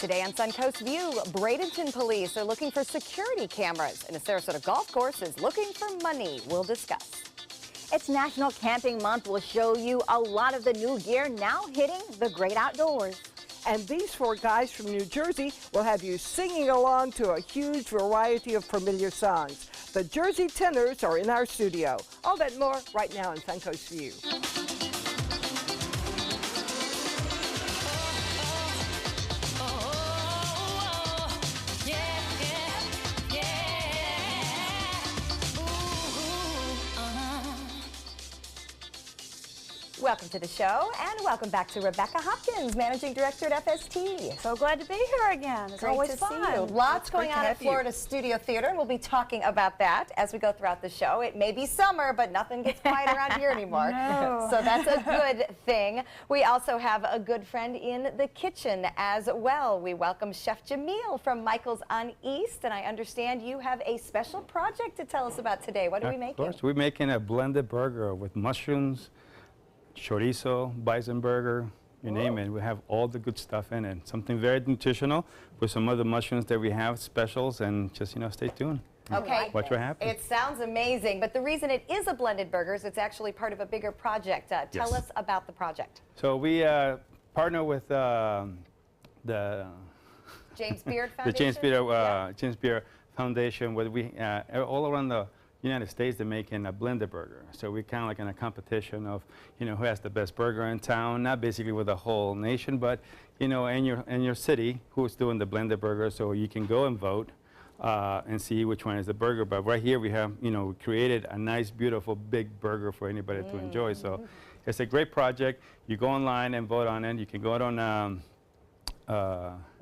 Today on Suncoast View, Bradenton police are looking for security cameras, and a Sarasota golf course is looking for money. We'll discuss. It's National Camping Month. We'll show you a lot of the new gear now hitting the great outdoors. And these four guys from New Jersey will have you singing along to a huge variety of familiar songs. The Jersey Tenors are in our studio. All that and more right now on Suncoast View. Welcome to the show, and welcome back to Rebecca Hopkins, Managing Director at FST. So glad to be here again. It's Great always to fun. see you. Lots going on at Florida Studio Theater, and we'll be talking about that as we go throughout the show. It may be summer, but nothing gets quiet around here anymore. No. So that's a good thing. We also have a good friend in the kitchen as well. We welcome Chef Jamil from Michael's on East, and I understand you have a special project to tell us about today. What are we making? Of course, we're making a blended burger with mushrooms, chorizo, bison burger, you name it. We have all the good stuff in it. Something very nutritional with some other mushrooms that we have, specials, and just, stay tuned. Okay. Watch what happens. It sounds amazing, but the reason it is a blended burgers, it's actually part of a bigger project. Tell us about the project. So we partner with the James Beard the Foundation? James Beard Foundation, where we all around the United States, they're making a blended burger. So we're kind of like in a competition of, who has the best burger in town, not basically with the whole nation, but, in your city, who's doing the blended burger, so you can go and vote and see which one is the burger. But right here we have, we created a nice, beautiful, big burger for anybody to enjoy. So it's a great project. You go online and vote on it. You can go out on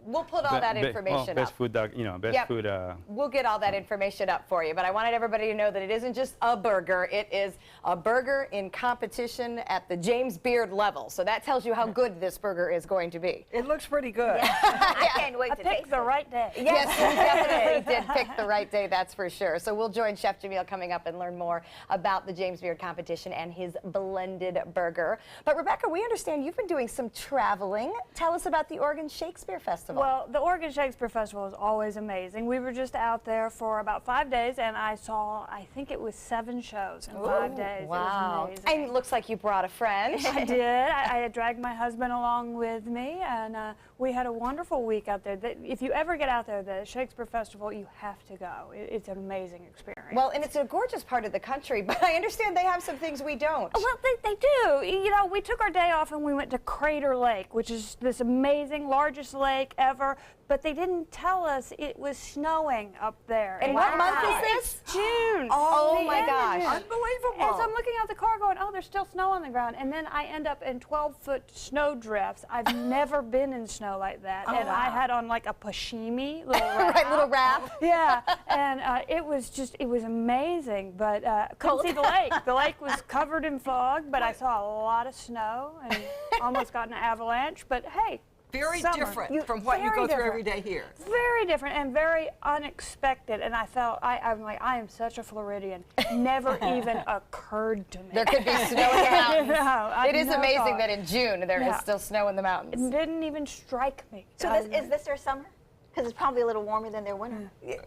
we'll put all that information best up. Food, best food. We'll get all that information up for you, but I wanted everybody to know that it isn't just a burger. It is a burger in competition at the James Beard level. So that tells you how good this burger is going to be. It looks pretty good. I can't wait to taste Pick the right day. Yes, we definitely did pick the right day, that's for sure. So we'll join Chef Jamil coming up and learn more about the James Beard competition and his blended burger. But Rebecca, we understand you've been doing some traveling. Tell us about the Oregon Shakespeare Festival. Well, the Oregon Shakespeare Festival is always amazing. We were just out there for about 5 days, and I saw, I think it was 7 shows in 5 days. Wow. It was amazing. And it looks like you brought a friend. I did. I dragged my husband along with me, and we had a wonderful week out there. If you ever get out there, the Shakespeare Festival, you have to go. It's an amazing experience. Well, and it's a gorgeous part of the country, but I understand they have some things we don't. Well, they do. We took our day off and we went to Crater Lake, which is this amazing, largest lake ever, but they didn't tell us it was snowing up there. And what month is this? It's June. Oh The my end of gosh. June. Unbelievable. And so I'm looking out the car going, oh, there's still snow on the ground. And then I end up in 12-foot snow drifts. I've never been in snow like that. And I had on like a pashimi little wrap. Right, little wrap. Yeah, and it was amazing, but couldn't see the lake. The lake was covered in fog, but I saw a lot of snow and almost got an avalanche, but hey, Very summer. different from what you Very go through different. every day here. Very different and very unexpected, and I felt, I'm like, I am such a Floridian. Never even occurred to me. There could be snow in the mountains. No, I It is never amazing thought. that in June there is still snow in the mountains. It didn't even strike me. So is this their summer? Because it's probably a little warmer than their winter. Yeah,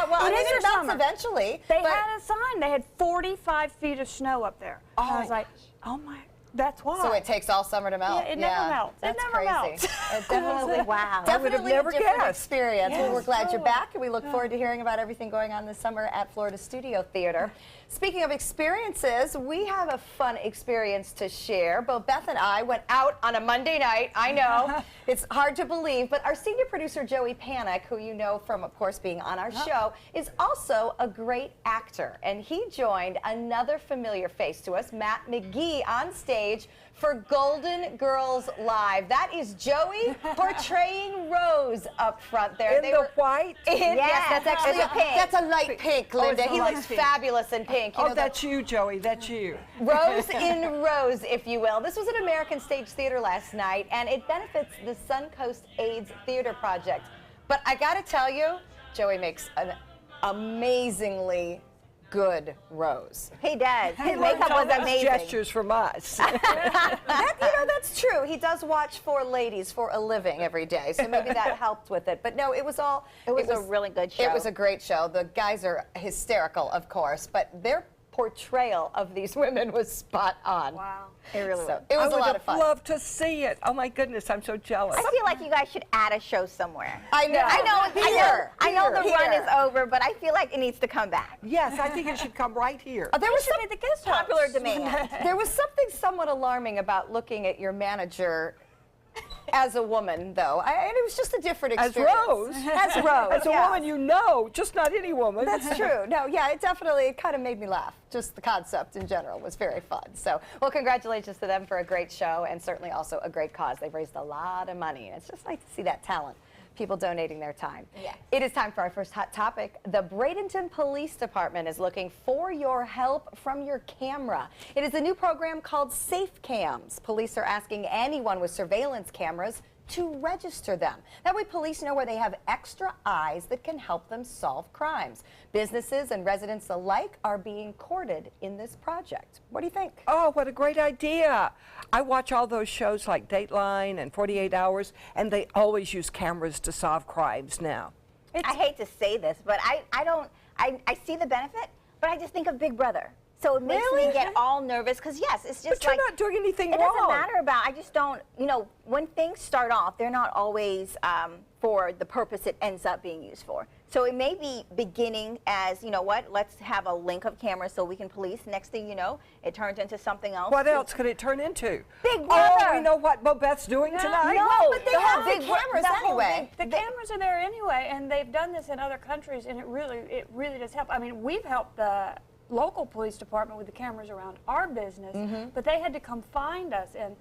well, I It mean, is it their melts summer. eventually. They but had a sign. They had 45 feet of snow up there. And I was like, oh my, that's why. so it takes all summer to melt. Yeah, it never melts. It That's never crazy. melts. It definitely, Wow. I would have definitely never a different guessed. experience. Well, we're Yes. glad you're back, and we look forward to hearing about everything going on this summer at Florida Studio Theater. Speaking of experiences, we have a fun experience to share. Both Beth and I went out on a Monday night. I know, it's hard to believe, but our senior producer, Joey Panic, who you know from, of course, being on our show, is also a great actor. And he joined another familiar face to us, Matt McGee, on stage for Golden Girls Live. That is Joey portraying Rose up front there. In the white? Yes, that's actually It's a pink. That's a light pink, Linda. it's a He light looks pink. fabulous in pink. You Oh, know, that's you, Joey. That's you. Rose in Rose, if you will. This was at American Stage Theater last night, and it benefits the Suncoast AIDS Theater Project. But I got to tell you, Joey makes an amazingly good, Rose. He does. His Learns makeup all was those amazing. gestures from us. That's true. He does watch for ladies for a living every day, so maybe that helped with it. But no, it was all. It was a really good show. It was a great show. The guys are hysterical, of course, but their portrayal of these women was spot on. Wow. It really was. It was a lot of I fun. would have loved to see it. Oh my goodness, I'm so jealous. I feel like you guys should add a show somewhere. I know. I know the run Here. is over, but I feel like it needs to come back. Yes, I think it should come right here. There was Should be the guest host. Popular demand. There was something somewhat alarming about looking at your manager as a woman, though. And it was just a different As experience. Rose. As Rose. As a yes. woman you know, just not any woman. That's true. No, yeah, it kind of made me laugh. Just the concept in general was very fun. So, well, congratulations to them for a great show and certainly also a great cause. They've raised a lot of money, and it's just nice to see that talent. People donating their time. Yes. It is time for our first hot topic. The Bradenton Police Department is looking for your help from your camera. It is a new program called Safe Cams. Police are asking anyone with surveillance cameras to register them. That way police know where they have extra eyes that can help them solve crimes. Businesses and residents alike are being courted in this project. What do you think? Oh, what a great idea. I watch all those shows like Dateline and 48 Hours, and they always use cameras to solve crimes now. I hate to say this, but I see the benefit, but I just think of Big Brother. So it makes me get all nervous because, yes, it's just But you're like. not doing anything It wrong. doesn't matter about, I just don't, when things start off, they're not always for the purpose it ends up being used for. So it may be beginning as, let's have a link of cameras so we can police. Next thing you know, it turns into something else. What else could it turn into? Big Oh, Brother. we know what Bobette's doing tonight? No, but they have Big the Bro- cameras the whole anyway. thing- The cameras are there anyway, and they've done this in other countries, and it really does help. I mean, we've helped the local police department with the cameras around our business, but they had to come find us, and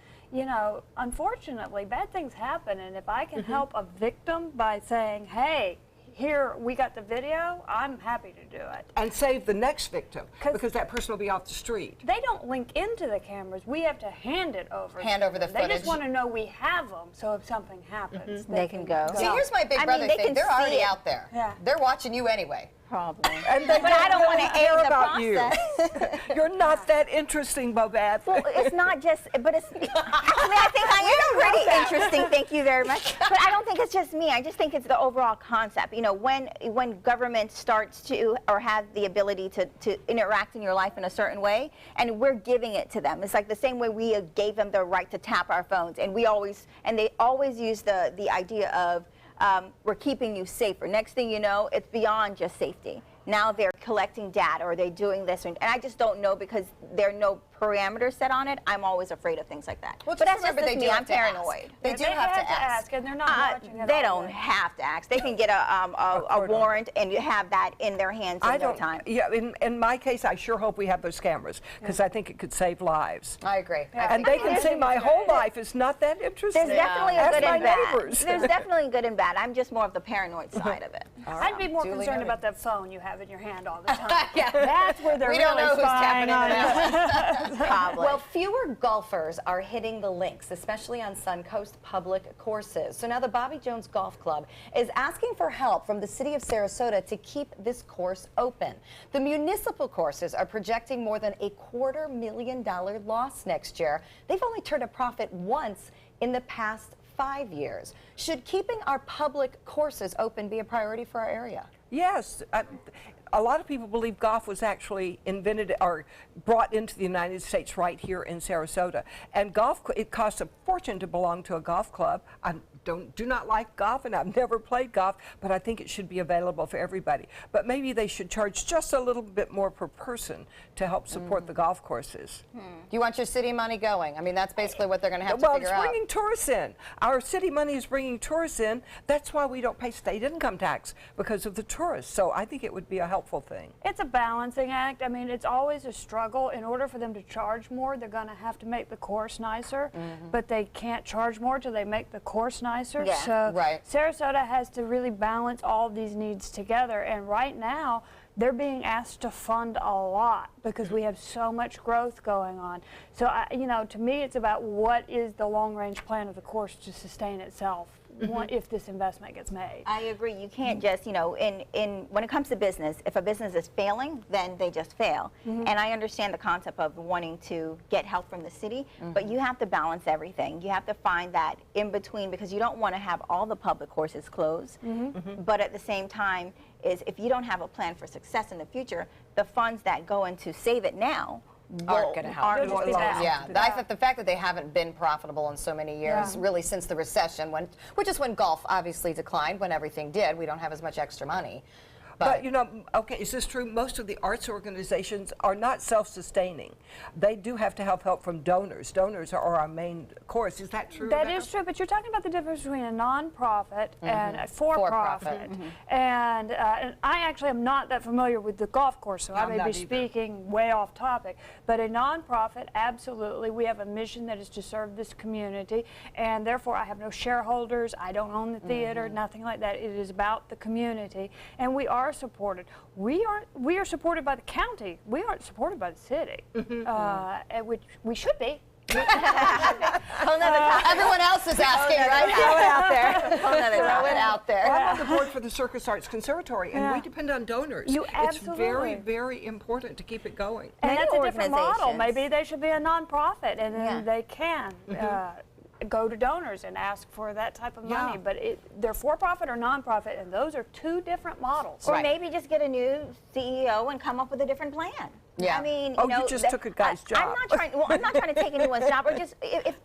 unfortunately, bad things happen, and if I can help a victim by saying, hey, here, we got the video, I'm happy to do it. And save the next victim, because that person will be off the street. They don't link into the cameras. We have to hand it over. Hand to over the them. They footage. just want to know we have them, so if something happens, They can go. See, here's my Big I mean, Brother they thing. can They're already see it. out there. Yeah. They're watching you anyway. Probably. And they But I don't want to care aid the about you. process. You're not that interesting, Bobette. Well, it's not just, but it's, actually, I think I am pretty interesting, thank you very much. But I don't think it's just me, I just think it's the overall concept. When government starts to, or have the ability to interact in your life in a certain way, and we're giving it to them. It's like the same way we gave them the right to tap our phones, and they always use the idea of, we're keeping you safer. Next thing you know, it's beyond just safety. Now they're collecting data, or they're doing this, and I just don't know because there are no parameters set on it. I'm always afraid of things like that. Well, but just that's just remember, they me. do I'm have to ask. paranoid. They do have to ask. and they're not watching at They all. don't have to ask. They can get a warrant, and you have that in their hands in no time. Yeah, in my case, I sure hope we have those cameras, because I think it could save lives. I agree. Yeah. And they can say my whole life is not that interesting. There's definitely a Ask good my and bad. neighbors. There's definitely good and bad. I'm just more of the paranoid side of it. I'd be more Duly concerned noted. about that phone you have in your hand all the time. Yeah. That's where they're We really don't know who's tapping spying on into us. that. Probably. Well, fewer golfers are hitting the links, especially on Suncoast public courses. So now the Bobby Jones Golf Club is asking for help from the city of Sarasota to keep this course open. The municipal courses are projecting more than a $250,000 loss next year. They've only turned a profit once in the past 5 years. Should keeping our public courses open be a priority for our area? Yes. A lot of people believe golf was actually invented or brought into the United States right here in Sarasota. And golf, it costs a fortune to belong to a golf club. I do not like golf, and I've never played golf, but I think it should be available for everybody. But maybe they should charge just a little bit more per person to help support the golf courses. You want your city money going? I mean, that's basically what they're going to have to Well, figure it's out. bringing tourists in. Our city money is bringing tourists in. That's why we don't pay state income tax, because of the tourists. So I think it would be a helpful thing. It's a balancing act. I mean, it's always a struggle. In order for them to charge more, they're going to have to make the course nicer, but they can't charge more till they make the course nicer. Yeah. So Right. Sarasota has to really balance all of these needs together, and right now they're being asked to fund a lot because we have so much growth going on. So, to me, it's about what is the long-range plan of the course to sustain itself if this investment gets made. I agree. You can't just, you know, when it comes to business, if a business is failing, then they just fail. And I understand the concept of wanting to get help from the city, but you have to balance everything. You have to find that in between, because you don't want to have all the public courses closed. But at the same time, is if you don't have a plan for success in the future, the funds that go into Save It Now aren't going to help. aren't They'll just be going bad. to Yeah, I thought the fact that they haven't been profitable in so many years, really since the recession, which is when golf obviously declined, when everything did. We don't have as much extra money. But you know, okay, is this true? Most of the arts organizations are not self-sustaining. They do have to have help from donors. Donors are our main course. Is that true? That Rebecca? is true, but you're talking about the difference between a nonprofit and a for-profit. And I actually am not that familiar with the golf course, so I I'm may not be either. speaking way off topic. But a nonprofit, absolutely, we have a mission that is to serve this community, and therefore I have no shareholders. I don't own the theater, nothing like that. It is about the community, and we are supported. We are supported by the county. We aren't supported by the city, which we should be. Whole nother topic. Everyone else is asking, right? Throw it out there. Whole nother Throw it topic. out there. I'm on the board for the Circus Arts Conservatory, and we depend on donors. You It's very, absolutely. very important to keep it going. And Many that's a different model. organizations. Maybe they should be a nonprofit, and then Yeah. they can go to donors and ask for that type of money. Yeah. But they're for-profit or nonprofit, and those are two different models. Or Right. maybe just get a new CEO and come up with a different plan. Yeah. I mean, Oh, you know, you just took a guy's I'm job. not trying. Well, I'm not trying to take anyone's job, or just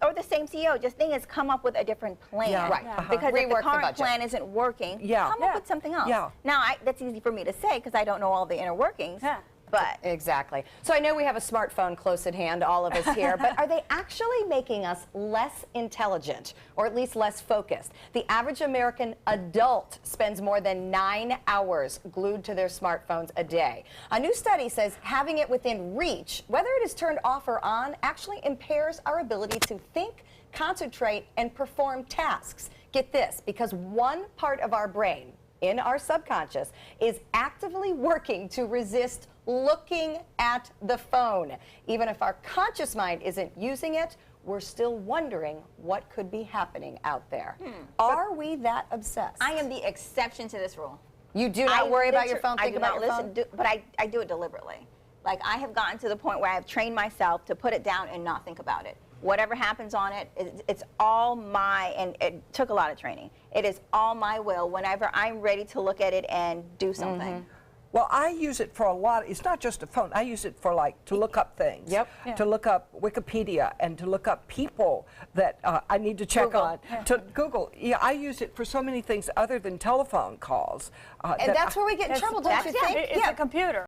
or the same CEO. Just thing is, come up with a different plan. Yeah. Right. Because if Rework the the current budget. plan isn't working, Yeah. come Yeah. up with something else. Yeah. Now, that's easy for me to say because I don't know all the inner workings. Yeah. But Exactly. So I know we have a smartphone close at hand, all of us here, but are they actually making us less intelligent, or at least less focused? The average American adult spends more than 9 hours glued to their smartphones a day. A new study says having it within reach, whether it is turned off or on, actually impairs our ability to think, concentrate, and perform tasks. Get this, because one part of our brain, in our subconscious, is actively working to resist looking at the phone. Even if our conscious mind isn't using it, we're still wondering what could be happening out there. Are we that obsessed? I am the exception to this rule. You do not worry about your liter- phone, I think do about not your listen, phone? but I do it deliberately. Like, I have gotten to the point where I've trained myself to put it down and not think about it. Whatever happens on it, it's all my, and it took a lot of training. It is all my will whenever I'm ready to look at it and do something. Well, I use it for a lot. It's not just a phone. I use it for, like, to look up things. Yep. Yeah. To look up Wikipedia and to look up people that I need to check Google. on. To Google. Yeah, I use it for so many things other than telephone calls. And that's where we get in It's- trouble, don't you that's- think? It's a computer,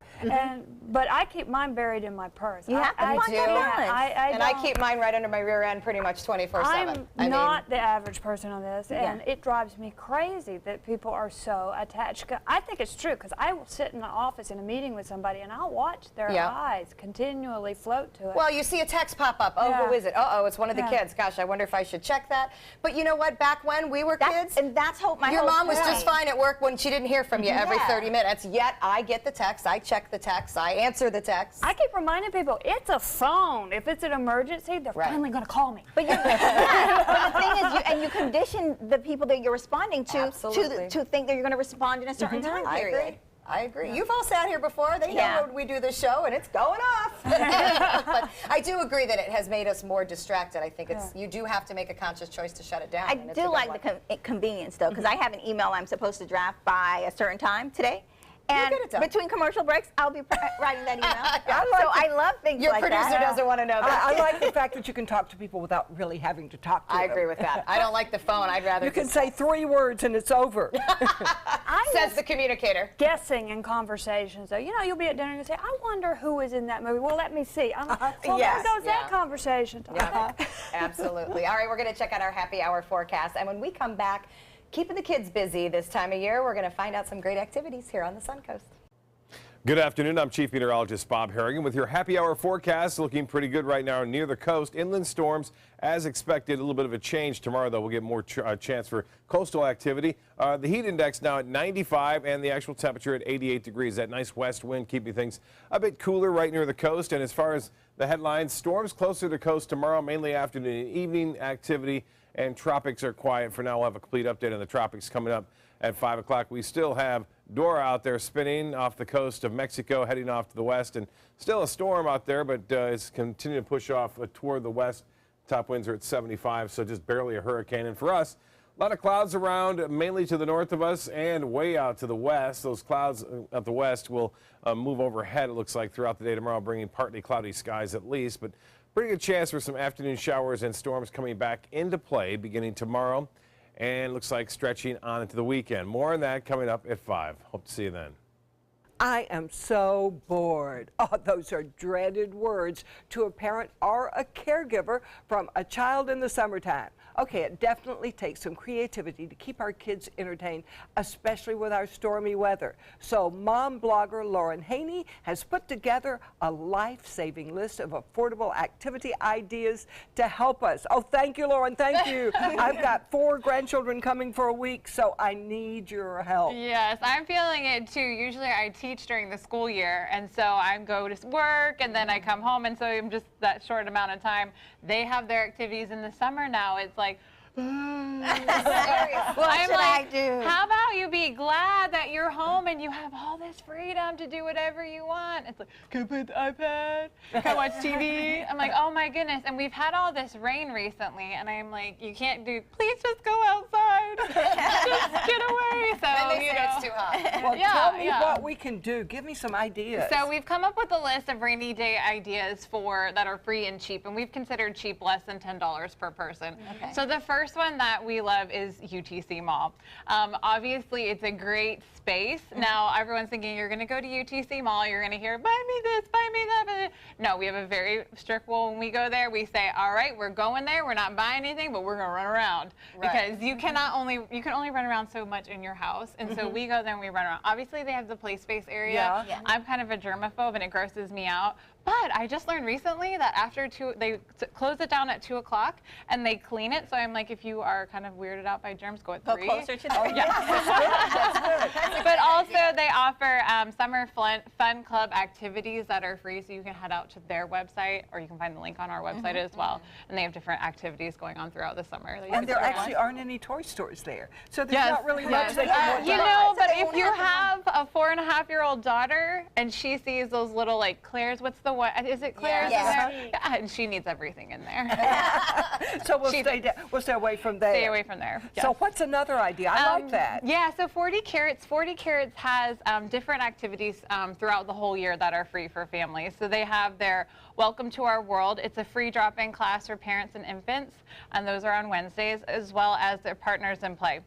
but I keep mine buried in my purse. You have to I find do. that balance. And I don't- keep mine right under my rear end pretty much 24/7. I'm not the average person on this, and Yeah. it drives me crazy that people are so attached. I think it's true, because I will sit in the office in a meeting with somebody, and I'll watch their Yeah. eyes continually float to it. Well, you see a text pop up. Oh, Yeah. who is it? Uh-oh, it's one of the Yeah. kids. Gosh, I wonder if I should check that. But you know what? Back when we were kids, And that's my your whole mom was point. just fine at work when she didn't hear from you every Yeah. 30 minutes. Yet I get the text, I check the text, I answer the text. I keep reminding people, it's a phone. If it's an emergency, they're Right. finally going to call me. But, but the thing is, you condition the people that you're responding to Absolutely. to think that you're going to respond in a certain time I period. agree. I agree. You've all sat here before. They know Yeah. when we do this show, and it's going off. But I do agree that it has made us more distracted. I think you do have to make a conscious choice to shut it down. I and it's a do good like one. the convenience though, because I have an email I'm supposed to draft by a certain time today. And get it done. between commercial breaks, I'll be writing that email. I like I love things Your like producer that. doesn't want to know that. I like the fact that you can talk to people without really having to talk to I them. agree with that. I don't like the phone. I'd rather You can just say 3 words and it's over. says the communicator. Guessing in conversations, though. You know, you'll be at dinner and say, I wonder who was in that movie. Well, let me see. I'm like, well, Yes. there goes Yeah. that conversation. Yeah, absolutely. All right, we're going to check out our happy hour forecast. And when we come back, keeping the kids busy this time of year, we're going to find out some great activities here on the Suncoast. Good afternoon. I'm Chief Meteorologist Bob Harrigan with your happy hour forecast. Looking pretty good right now near the coast. Inland storms, as expected, a little bit of a change tomorrow, though. We'll get more chance for coastal activity. The heat index now at 95 and the actual temperature at 88 degrees. That nice west wind keeping things a bit cooler right near the coast. And as far as the headlines, storms closer to the coast tomorrow, mainly afternoon and evening activity. and tropics are quiet for now. We'll have a complete update on the tropics coming up at 5 o'clock. We still have Dora out there spinning off the coast of Mexico, heading off to the west, and still a storm out there, but it's continuing to push off toward the west. Top winds are at 75, so just barely a hurricane. And for us, a lot of clouds around, mainly to the north of us and way out to the west. Those clouds at the west will move overhead, it looks like, throughout the day tomorrow, bringing partly cloudy skies at least. But pretty good chance for some afternoon showers and storms coming back into play beginning tomorrow. And looks like stretching on into the weekend. More on that coming up at 5. Hope to see you then. I am so bored. Oh, those are dreaded words to a parent or a caregiver from a child in the summertime. Okay, it definitely takes some creativity to keep our kids entertained, especially with our stormy weather. So mom blogger Lauren Haney has put together a life-saving list of affordable activity ideas to help us. Oh, thank you, Lauren, thank you. I've got 4 grandchildren coming for a week, so I need your help. Yes, I'm feeling it too. Usually I teach during the school year, and so I go to work and then I come home, and so I'm just that short amount of time. They have their activities in the summer now. It's like, What I'm should like, I do? how about you be glad that you're home and you have all this freedom to do whatever you want? It's like, can I play the iPad? Can I watch TV? I'm like, oh my goodness. And we've had all this rain recently, and I'm like, you can't do, please just go outside. Just get away. So, And they you say know. it's too hot. Well, Yeah, tell me yeah. what we can do. Give me some ideas. So we've come up with a list of rainy day ideas that are free and cheap, and we've considered cheap less than $10 per person. Okay. So the first one that we love is UTC Mall. Obviously, it's a great space. Now, everyone's thinking you're going to go to UTC Mall, you're going to hear, buy me this, buy me that. No, we have a very strict rule when we go there. We say, all right, we're going there, we're not buying anything, but we're going to run around. Right. Because you can only run around so much in your house, and so we go there and we run around. Obviously, they have the play space area. Yeah. Yeah. I'm kind of a germaphobe, and it grosses me out. But I just learned recently that after they close it down at 2 o'clock and they clean it. So I'm like, if you are kind of weirded out by germs, go at 3. Go closer to the But also they offer summer fun club activities that are free, so you can head out to their website, or you can find the link on our website as well. And they have different activities going on throughout the summer. that you And can there check out. actually aren't any toy stores there. So there's Yes, not really yes. much they can look You at. know, So but they if won't you have have a 4.5-year-old daughter and she sees those little like Claire's, what's the one? Is it Claire's Yeah. in there? Yeah, and she needs everything in there. So we'll She- we'll stay away from there. Stay away from there. So Yes. what's another idea? I like that. Yeah, so 40 Carats. 40 Carats has different activities throughout the whole year that are free for families. So they have their Welcome to Our World. It's a free drop-in class for parents and infants, and those are on Wednesdays, as well as their Partners in Play.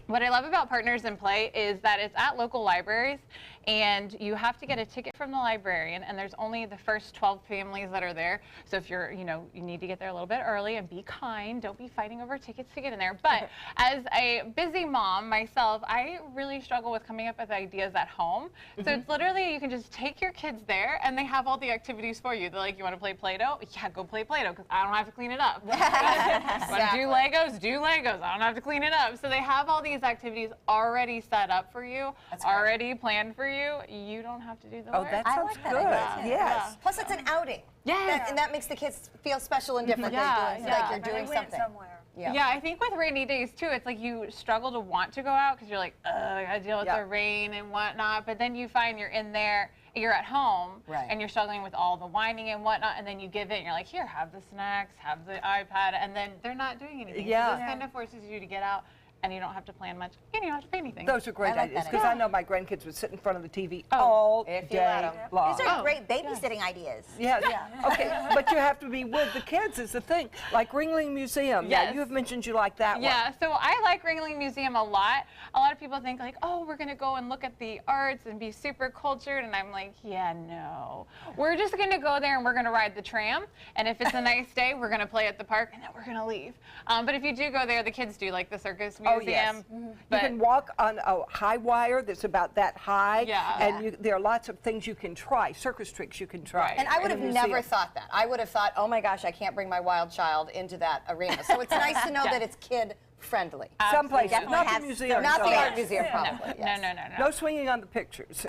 What I love about Partners in Play is that it's at local libraries, and you have to get a ticket from the librarian, and there's only the first 12 families that are there. So if you're, you need to get there a little bit early and be kind. Don't be fighting over tickets to get in there. But as a busy mom myself, I really struggle with coming up with ideas at home. So it's literally, you can just take your kids there, and they have all the activities for you. They're like, you want to play Play-Doh? Yeah, go play Play-Doh, because I don't have to clean it up. Want to do Legos? Do Legos. I don't have to clean it up. So they have all these activities already set up for you, That's great. already planned for you. You don't have to do the Oh, work. that I sounds like that good. idea, too. Yes. Plus, it's an outing. Yeah. And that makes the kids feel special and different. Yeah, They do, yeah. like you're They doing went something. somewhere. Yeah, I think with rainy days too, it's like you struggle to want to go out because you're like, I gotta deal with Yeah. the rain and whatnot. But then you find you're in there, you're at home, Right. and you're struggling with all the whining and whatnot. And then you give in, you're like, here, have the snacks, have the iPad, and then they're not doing anything. Yeah. So this kind of forces you to get out, and you don't have to plan much, and you don't have to pay anything. Those are great I like ideas that because idea. I know my grandkids would sit in front of the TV Oh, all if you let day 'em. long. These are great babysitting ideas. Yes. Okay, but you have to be with the kids is the thing. Like Ringling Museum. Yeah, Yes. you have mentioned you like that Yeah, so I like Ringling Museum a lot. A lot of people think like, oh, we're gonna go and look at the arts and be super cultured, and I'm like, yeah, no. We're just gonna go there and we're gonna ride the tram, and if it's a nice day, we're gonna play at the park, and then we're gonna leave. But if you do go there, the kids do like the Circus Oh, Museum. yes. You But can walk on a high wire that's about that high, Yeah. and there are lots of things you can try, circus tricks you can try. Right. And I would in have a never museum. thought that. I would have thought, oh my gosh, I can't bring my wild child into that arena. So it's nice to know Yeah. that it's kid friendly. Some places, Definitely not the have museum. Not the so- art museum, probably. yes. No. No swinging on the pictures.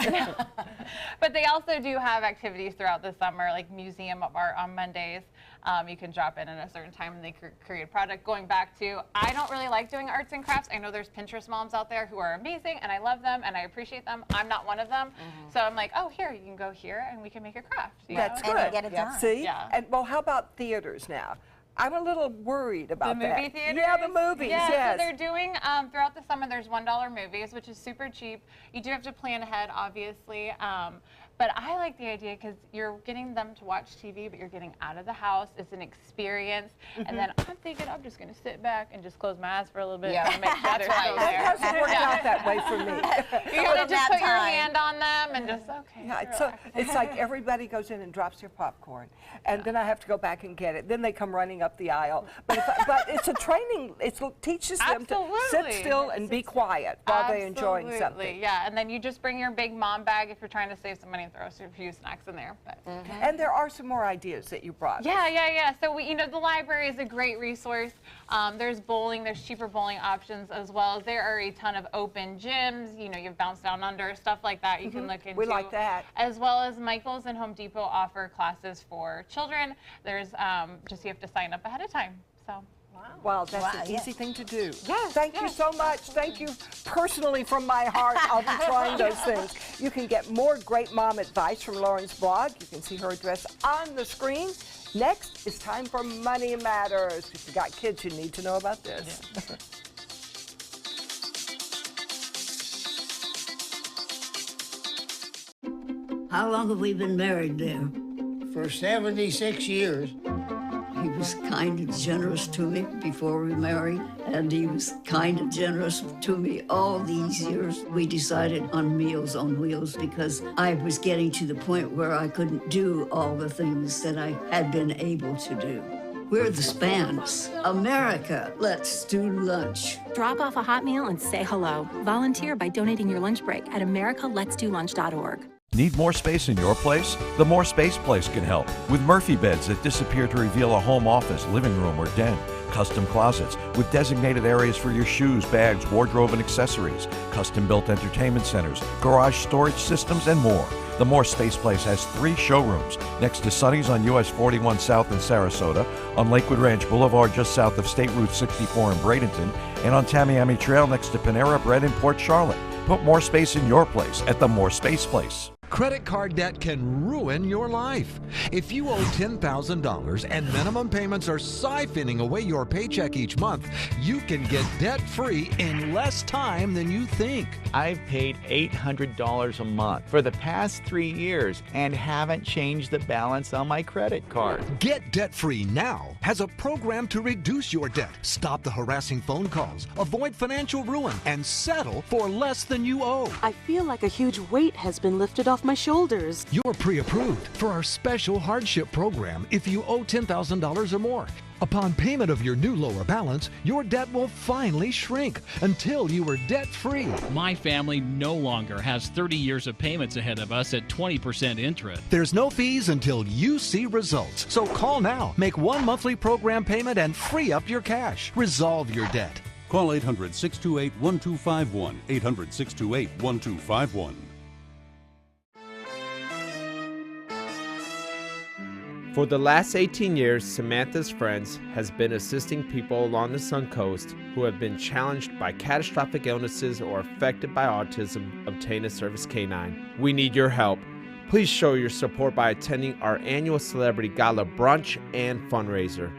But they also do have activities throughout the summer, like Museum of Art on Mondays. You can drop in at a certain time and they create a product. Going back to, I don't really like doing arts and crafts. I know there's Pinterest moms out there who are amazing and I love them and I appreciate them. I'm not one of them. So I'm like, oh, here, you can go here and we can make a craft. That's And good. get it done. See? Yeah. And well, how about theaters now? I'm a little worried about The that. movie theaters? Yeah, the movies, Yeah, yes. so they're doing, throughout the summer, there's $1 movies, which is super cheap. You do have to plan ahead, obviously. But I like the idea because you're getting them to watch TV, but you're getting out of the house. It's an experience. And then I'm thinking I'm just going to sit back and just close my eyes for a little bit and make sure they're still That there. hasn't worked out that way for me. You got to Little just nap put your time. hand on them and just, okay. Yeah, relax. so it's like everybody goes in and drops their popcorn, and then I have to go back and get it. Then they come running up the aisle. But it's a training. It teaches them to sit Absolutely. still and be quiet while they're enjoying something. Absolutely, yeah. And then you just bring your big mom bag if you're trying to save some money and throw a few snacks in there. But. And there are some more ideas that you brought. Yeah. So the library is a great resource. There's bowling, there's cheaper bowling options, as well as there are a ton of open gyms. You have Bounce Down Under, stuff like that you can look into. We like that. As well as Michael's and Home Depot offer classes for children. There's just you have to sign up ahead of time. So. Wow, that's Wow, an yes. easy thing to do. Yes, Thank you so much. Thank you personally from my heart. I'll be trying those things. You can get more great mom advice from Lauren's blog. You can see her address on the screen. Next, it's time for Money Matters. If you got kids, you need to know about this. How long have we been married there? For 76 years. He was kind and generous to me before we married, and he was kind and generous to me all these years. We decided on Meals on Wheels because I was getting to the point where I couldn't do all the things that I had been able to do. We're the Spans. America, let's do lunch. Drop off a hot meal and say hello. Volunteer by donating your lunch break at americaletsdolunch.org. Need more space in your place? The More Space Place can help with Murphy beds that disappear to reveal a home office, living room, or den. Custom closets with designated areas for your shoes, bags, wardrobe, and accessories. Custom-built entertainment centers, garage storage systems, and more. The More Space Place has 3 showrooms next to Sonny's on US 41 South in Sarasota, on Lakewood Ranch Boulevard just south of State Route 64 in Bradenton, and on Tamiami Trail next to Panera Bread in Port Charlotte. Put more space in your place at the More Space Place. Credit card debt can ruin your life. If you owe $10,000 and minimum payments are siphoning away your paycheck each month, you can get debt-free in less time than you think. I've paid $800 a month for the past 3 years and haven't changed the balance on my credit card. Get debt-free now has a program to reduce your debt, stop the harassing phone calls, avoid financial ruin, and settle for less than you owe. I feel like a huge weight has been lifted off my shoulders. You're pre-approved for our special hardship program if you owe $10,000 or more. Upon payment of your new lower balance, your debt will finally shrink until you are debt-free. My family no longer has 30 years of payments ahead of us at 20% interest. There's no fees until you see results. So call now, make one monthly program payment, and free up your cash. Resolve your debt. Call 800-628-1251, 800-628-1251. For the last 18 years, Samantha's Friends has been assisting people along the Suncoast who have been challenged by catastrophic illnesses or affected by autism obtain a service canine. We need your help. Please show your support by attending our annual Celebrity Gala brunch and fundraiser.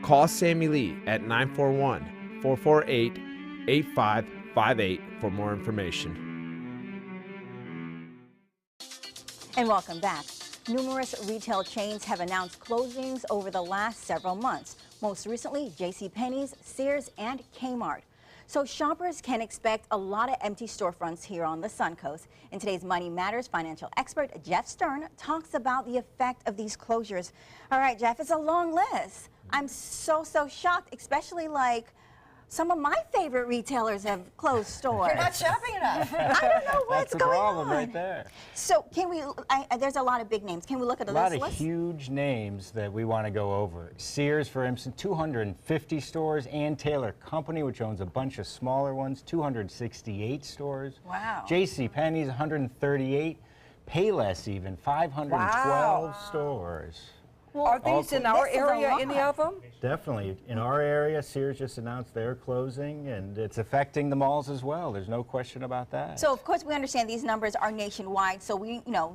Call Sammy Lee at 941-448-8558 for more information. And welcome back. Numerous retail chains have announced closings over the last several months. Most recently, JCPenney's, Sears, and Kmart. So shoppers can expect a lot of empty storefronts here on the Suncoast. In today's Money Matters, financial expert Jeff Stern talks about the effect of these closures. All right, Jeff, it's a long list. I'm so shocked, especially like some of my favorite retailers have closed stores. You're not shopping enough. I don't know what's going on. That's the problem right there. So can we, there's a lot of big names. Can we look at the list? A lot of huge names that we want to go over. Sears, for instance, 250 stores. Ann Taylor Company, which owns a bunch of smaller ones, 268 stores. Wow. JCPenney's, 138. Payless even, 512 stores. Are these in our area, any of them? Definitely. In our area, Sears just announced they're closing, and it's affecting the malls as well. There's no question about that. So, of course, we understand these numbers are nationwide, so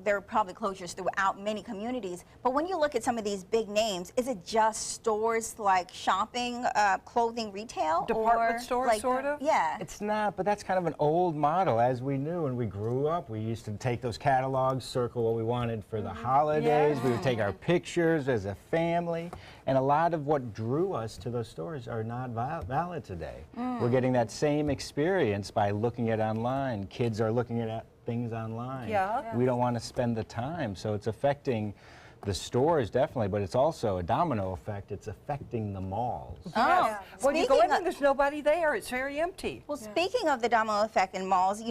there are probably closures throughout many communities. But when you look at some of these big names, is it just stores like shopping, clothing, retail? Department or stores, like, sort of? Yeah. It's not, but that's kind of an old model. As we knew when we grew up, we used to take those catalogs, circle what we wanted for the holidays. We would take our pictures as a family, and a lot of what drew us to those stores are not valid today. We're getting that same experience by looking at online. Kids are looking at things online. We don't want to spend the time, so it's affecting the stores definitely, but it's also a domino effect. It's affecting the malls. Oh, well, you go in and there's nobody there. It's very empty. Well, speaking of the domino effect in malls,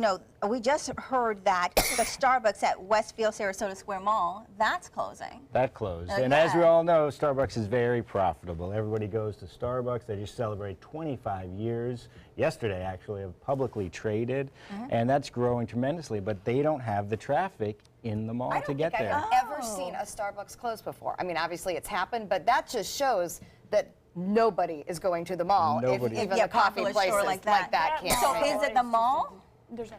we just heard that the Starbucks at Westfield Sarasota Square Mall, that's closing. That closed. And as we all know, Starbucks is very profitable. Everybody goes to Starbucks. They just celebrate 25 years, yesterday actually, of publicly traded, and that's growing tremendously, but they don't have the traffic in the mall to get there. I've ever seen a Starbucks close before. I mean, obviously it's happened, but that just shows that nobody is going to the mall if even the coffee places like that can't. So is it the mall?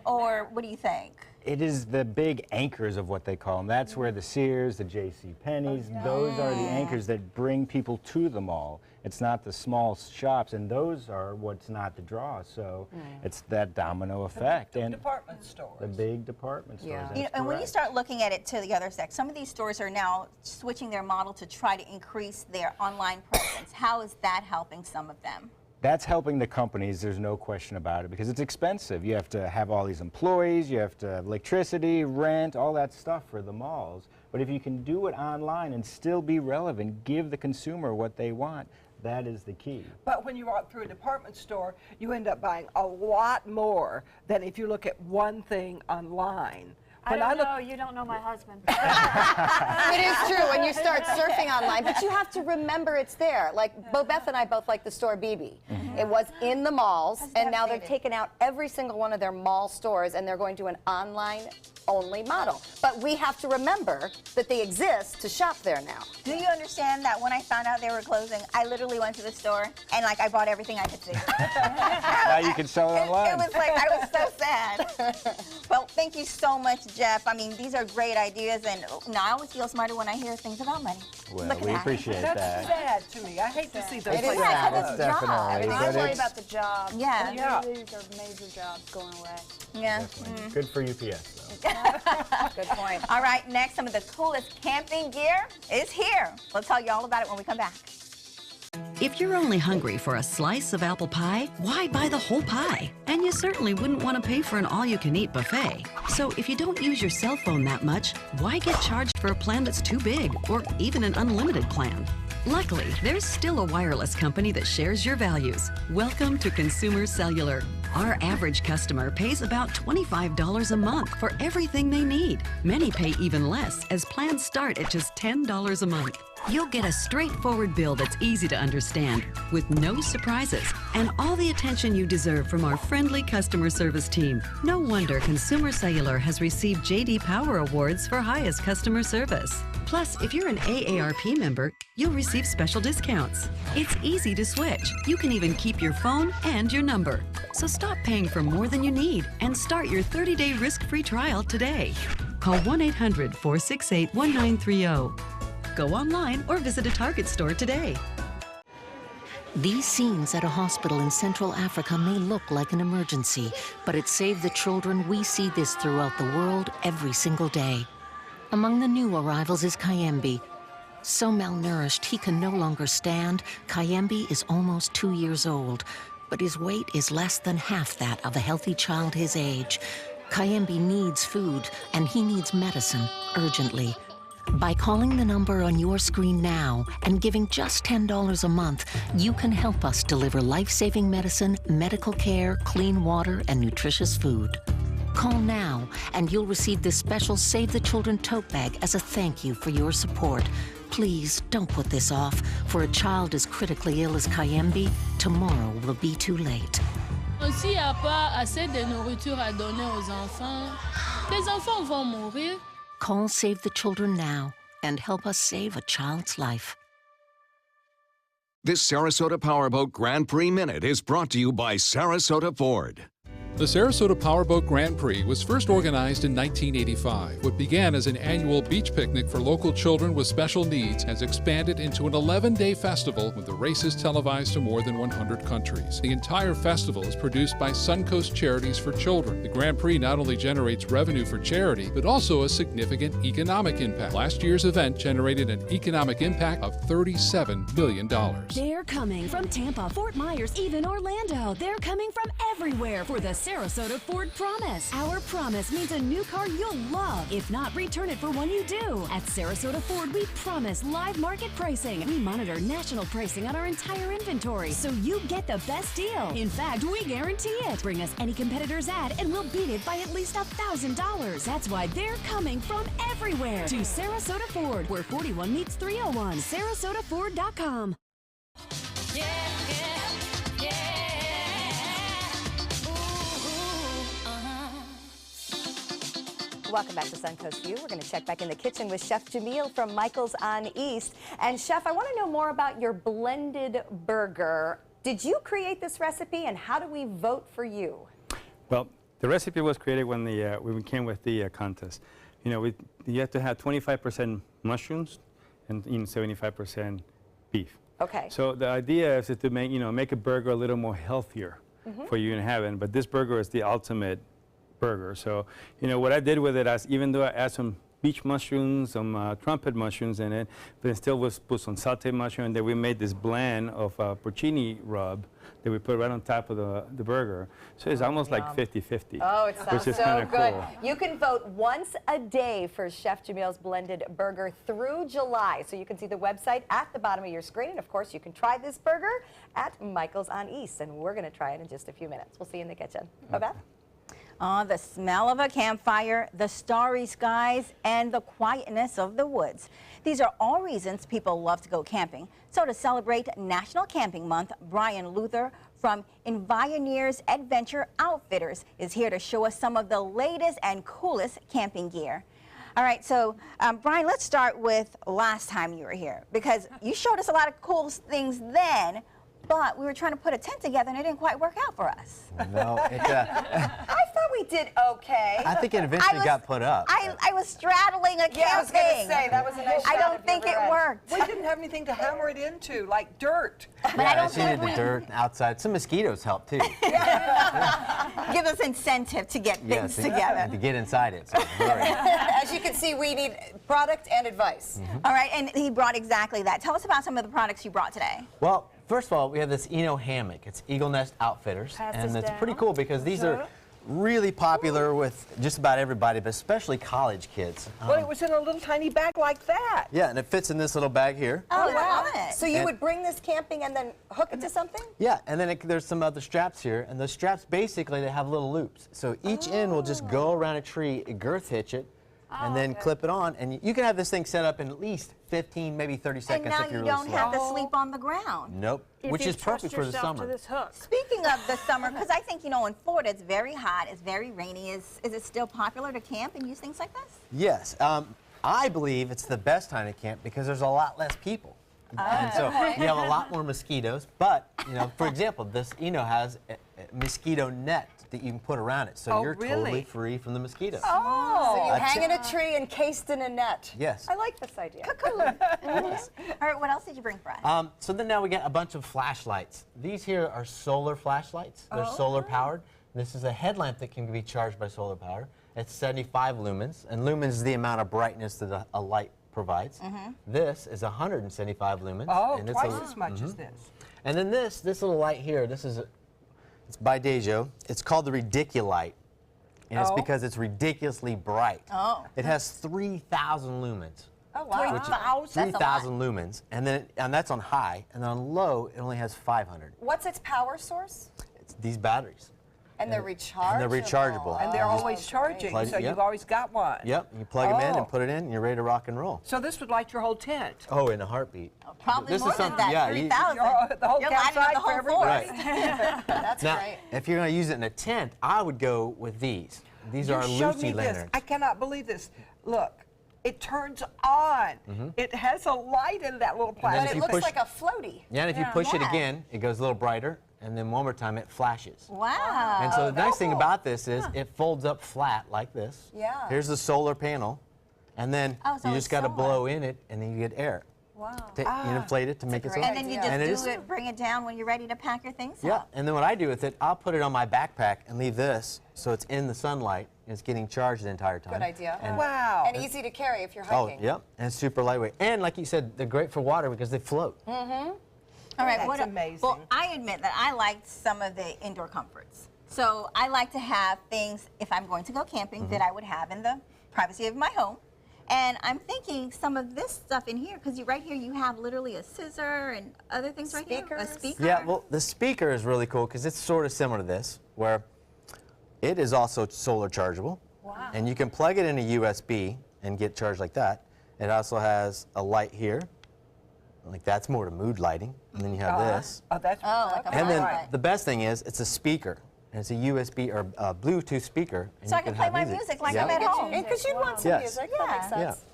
Or what do you think? It is the big anchors of what they call them. That's where the Sears, the J.C. Penney's, those are the anchors that bring people to the mall. It's not the small shops, and those are what's not the draw. So it's that domino effect. The department stores. The big department stores. And when you start looking at it to the other side, some of these stores are now switching their model to try to increase their online presence. How is that helping some of them? That's helping the companies, there's no question about it, because it's expensive. You have to have all these employees, you have to have electricity, rent, all that stuff for the malls. But if you can do it online and still be relevant, give the consumer what they want, that is the key. But when you walk through a department store, you end up buying a lot more than if you look at one thing online. I don't know. You don't know my husband. It is true when you start surfing online, but you have to remember it's there. Like Beth and I both like the store BB. It was in the malls, and now they've taken out every single one of their mall stores, and they're going to an online-only model. But we have to remember that they exist to shop there now. Do you understand that when I found out they were closing, I literally went to the store and I bought everything I could see. Now you can sell it online. It was like, I was so sad. Well, thank you so much, Jeff. I mean, these are great ideas, and I always feel smarter when I hear things about money. Well, we appreciate that. That's sad to me. I hate to see those It is places sad, close. it's job. I worry about the job. Yeah. These are major jobs going away. Yeah. Good for UPS, though. Good point. All right, next, some of the coolest camping gear is here. We'll tell you all about it when we come back. If you're only hungry for a slice of apple pie, why buy the whole pie? And you certainly wouldn't want to pay for an all-you-can-eat buffet. So if you don't use your cell phone that much, why get charged for a plan that's too big, or even an unlimited plan? Luckily, there's still a wireless company that shares your values. Welcome to Consumer Cellular. Our average customer pays about $25 a month for everything they need. Many pay even less, as plans start at just $10 a month. You'll get a straightforward bill that's easy to understand, with no surprises, and all the attention you deserve from our friendly customer service team. No wonder Consumer Cellular has received J.D. Power Awards for highest customer service. Plus, if you're an AARP member, you'll receive special discounts. It's easy to switch. You can even keep your phone and your number. So stop paying for more than you need and start your 30-day risk-free trial today. Call 1-800-468-1930. Go online or visit a Target store today. These scenes at a hospital in Central Africa may look like an emergency, but at Save the Children, we see this throughout the world every single day. Among the new arrivals is Kayembe. So malnourished he can no longer stand, Kayembe is almost 2 years old, but his weight is less than half that of a healthy child his age. Kayembe needs food, and he needs medicine urgently. By calling the number on your screen now and giving just $10 a month, you can help us deliver life-saving medicine, medical care, clean water, and nutritious food. Call now, and you'll receive this special Save the Children tote bag as a thank you for your support. Please don't put this off. For a child as critically ill as Kayembe, tomorrow will be too late. S'il n'y a pas assez de nourriture à donner aux enfants, les enfants vont mourir. Call Save the Children now. and help us save a child's life. This Sarasota Powerboat Grand Prix Minute is brought to you by Sarasota Ford. The Sarasota Powerboat Grand Prix was first organized in 1985. What began as an annual beach picnic for local children with special needs has expanded into an 11-day festival with the races televised to more than 100 countries. The entire festival is produced by Suncoast Charities for Children. The Grand Prix not only generates revenue for charity, but also a significant economic impact. Last year's event generated an economic impact of $37 million. They're coming from Tampa, Fort Myers, even Orlando. They're coming from everywhere for the Sarasota Ford Promise. Our promise means a new car you'll love. If not, return it for one you do. At Sarasota Ford, we promise live market pricing. We monitor national pricing on our entire inventory, so you get the best deal. In fact, we guarantee it. Bring us any competitor's ad and we'll beat it by at least $1,000. That's why they're coming from everywhere to Sarasota Ford, where 41 meets 301. SarasotaFord.com. Welcome back to Suncoast View. We're going to check back in the kitchen with Chef Jamil from Michael's on East. And Chef, I want to know more about your blended burger. Did you create this recipe, and how do we vote for you? Well, the recipe was created when we came with the contest. You know, you have to have 25% mushrooms and 75% beef. Okay. So the idea is to make a burger a little more healthier for you in heaven. But this burger is the ultimate burger. So, what I did with it, even though I add some beach mushrooms, some trumpet mushrooms in it, but it still was put some sauteed mushroom, and then we made this blend of porcini rub that we put right on top of the burger. So it's almost like 50-50. Oh, it sounds so good. Cool. You can vote once a day for Chef Jamil's blended burger through July. So you can see the website at the bottom of your screen. And of course, you can try this burger at Michael's on East. And we're going to try it in just a few minutes. We'll see you in the kitchen. Beth? The smell of a campfire, the starry skies, and the quietness of the woods. These are all reasons people love to go camping. So to celebrate National Camping Month, Brian Luther from Envioneers Adventure Outfitters is here to show us some of the latest and coolest camping gear. All right, so Brian, let's start with last time you were here, because you showed us a lot of cool things then, but we were trying to put a tent together and it didn't quite work out for us. No, I thought we did okay. I think it eventually got put up. I was straddling a camping. Yeah, I was going to say, that was a nice shot. I don't think it worked. We didn't have anything to hammer it into, like dirt. But I don't she needed the dirt outside. Some mosquitoes helped too. Give us incentive to get things together. And to get inside it. So As you can see, we need product and advice. All right, and he brought exactly that. Tell us about some of the products you brought today. Well, first of all, we have this hammock. It's Eagle Nest Outfitters, and it's pretty cool because these are really popular with just about everybody, but especially college kids. Well, it was in a little tiny bag like that. Yeah, and it fits in this little bag here. Oh, wow. So you would bring this camping and then hook it to something? Yeah, and then there's some other straps here, and the straps basically, they have little loops. So each end will just go around a tree, girth hitch it, and then clip it on, and you can have this thing set up in at least 15, maybe 30 seconds if you're really slow. And now you don't have to sleep on the ground. Nope, which is perfect for the summer. Speaking of the summer, because I think, in Florida it's very hot, it's very rainy. Is it still popular to camp and use things like this? Yes, I believe it's the best time to camp because there's a lot less people. And so you have a lot more mosquitoes, but, for example, this has a mosquito net that you can put around it, so you're totally free from the mosquitoes. Oh, so you hang in a tree encased in a net. Yes. I like this idea. Yes. All right, what else did you bring for us? So then now we get a bunch of flashlights. These here are solar flashlights. They're solar powered. This is a headlamp that can be charged by solar power. It's 75 lumens, and lumens is the amount of brightness that a light provides. This is 175 lumens. Oh, and twice as much as this. And then this little light here, it's by Dejo. It's called the Ridiculite, and it's because it's ridiculously bright. Oh. It has 3,000 lumens. Oh, wow. 3,000 lumens, and that's on high, and on low, it only has 500. What's its power source? It's these batteries. And they're rechargeable. And they're rechargeable. And they're always charging, so you've always got one. Yep, you plug them in and put it in, and you're ready to rock and roll. So this would light your whole tent? Oh, in a heartbeat. Probably this more is than something, that, 3,000. The whole You're lighting up campsite the whole for everybody? Right. That's now, great. if you're going to use it in a tent, I would go with these. These are You showed Lucy me this. lanterns. I cannot believe this. Look, it turns on. It has a light in that little But plastic. it looks like a floaty. Yeah, and if you push it again, it goes a little brighter, and then one more time it flashes. Wow. And so the nice thing about this is it folds up flat like this. Yeah. Here's the solar panel, and then so you it's just got to solar. blow in it, and then you get air. Wow. You inflate it to make it so. And then you And it just is- do it, bring it down when you're ready to pack your things Yeah, up. and then what I do with it, I'll put it on my backpack and leave this so it's in the sunlight and it's getting charged the entire time. Good idea. And, Wow. And easy to carry if you're Oh, hiking. yep, and it's super lightweight. And like you said, they're great for water because they float. All right, That's what amazing. Well, I admit that I liked some of the indoor comforts. So I like to have things, if I'm going to go camping, that I would have in the privacy of my home. And I'm thinking some of this stuff in here, because right here you have literally a scissor and other things right here. A speaker. Yeah, well, the speaker is really cool because it's sort of similar to this, where it is also solar chargeable. Wow. And you can plug it in a USB and get charged like that. It also has a light here. Like that's more to mood lighting. And then you have this. Oh, that's like a And then flashlight. the best thing is it's a speaker. And it's a USB or a Bluetooth speaker. And So you I can play have my music like Yeah. I'm at home. Because you'd want some Yes. music. That makes Yeah. sense.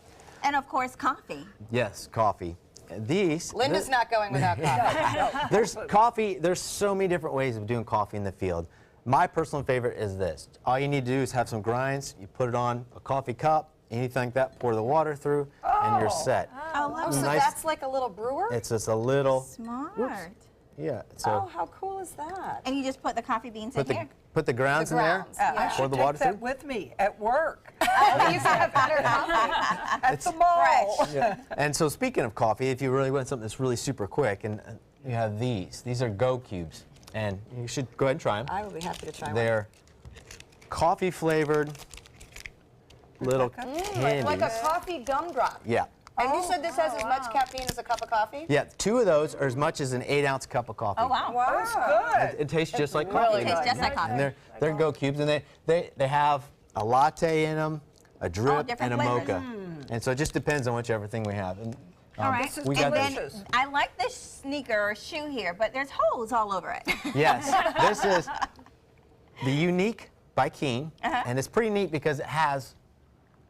And of course, coffee. Yes, coffee. These. Linda's not going without coffee. There's coffee. There's so many different ways of doing coffee in the field. My personal favorite is this. All you need to do is have some grinds. You put it on a coffee cup, anything like that. Pour the water through, and you're set. Oh, so that's like a little brewer? It's just a little. Smart. Yeah. Oh, So how cool is that? And you just put the coffee beans in here. put the grounds in there. grounds, yeah. I Pour should the take water that through. with me at work. You can have better coffee. At the mall. Yeah. And so speaking of coffee, if you really want something that's really super quick, and you have these. These are Go Cubes, and you should go ahead and try them. I would be happy to try one. They're coffee flavored little candies. Like a coffee gumdrop. Yeah. And you said this has as much caffeine as a cup of coffee? Yeah, 2 of those are as much as an 8-ounce cup of coffee. Oh, wow. That's good. It tastes just like really coffee. It tastes just like coffee. And they're Go Cubes, and they have a latte in them, a drip, different and a flavors. mocha. And so it just depends on whichever thing we have. And, All right. This is we got And delicious. then I like this sneaker or shoe here, but there's holes all over it. Yes, this is the Unique by Keen, and it's pretty neat because it has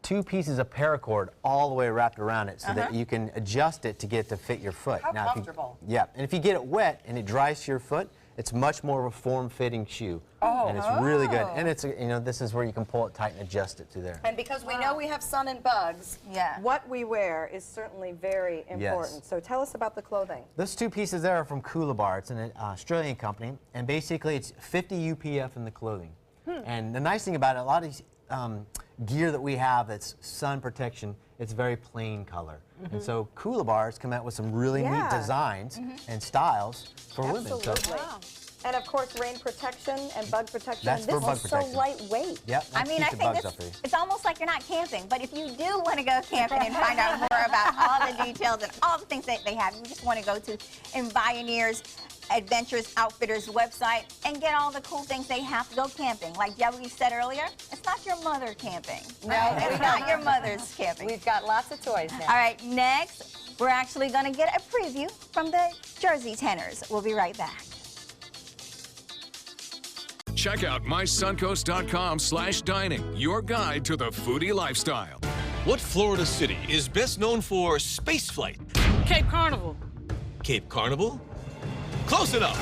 2 pieces of paracord all the way wrapped around it so that you can adjust it to get it to fit your foot. How if you- comfortable. Yeah, and if you get it wet and it dries to your foot, it's much more of a form-fitting shoe. Oh. And it's really good. And it's, this is where you can pull it tight and adjust it to there. And because we know we have sun and bugs, Yeah. what we wear is certainly very important. Yes. So tell us about the clothing. Those 2 pieces there are from Coolabar. It's an Australian company, and basically it's 50 UPF in the clothing. And the nice thing about it, a lot of these gear that we have that's sun protection, it's very plain color. And so Coolabars come out with some really neat designs and styles for women. So, And of course, rain protection and bug protection. That's for this bug is protection. so lightweight. yep, I that mean, keeps I the think bugs up for you. it's almost like you're not camping, but if you do want to go camping and find out more about all the details and all the things that they have, you just want to go to Envioneers Adventures Outfitters website and get all the cool things they have to go camping. Like Debbie said earlier, it's not your mother camping. No, it's not your mother's camping. We've got lots of toys now. All right, next, we're actually going to get a preview from the Jersey Tenors. We'll be right back. Check out mysuncoast.com/dining, your guide to the foodie lifestyle. What Florida city is best known for spaceflight? Cape Carnival. Cape Carnival? Close enough.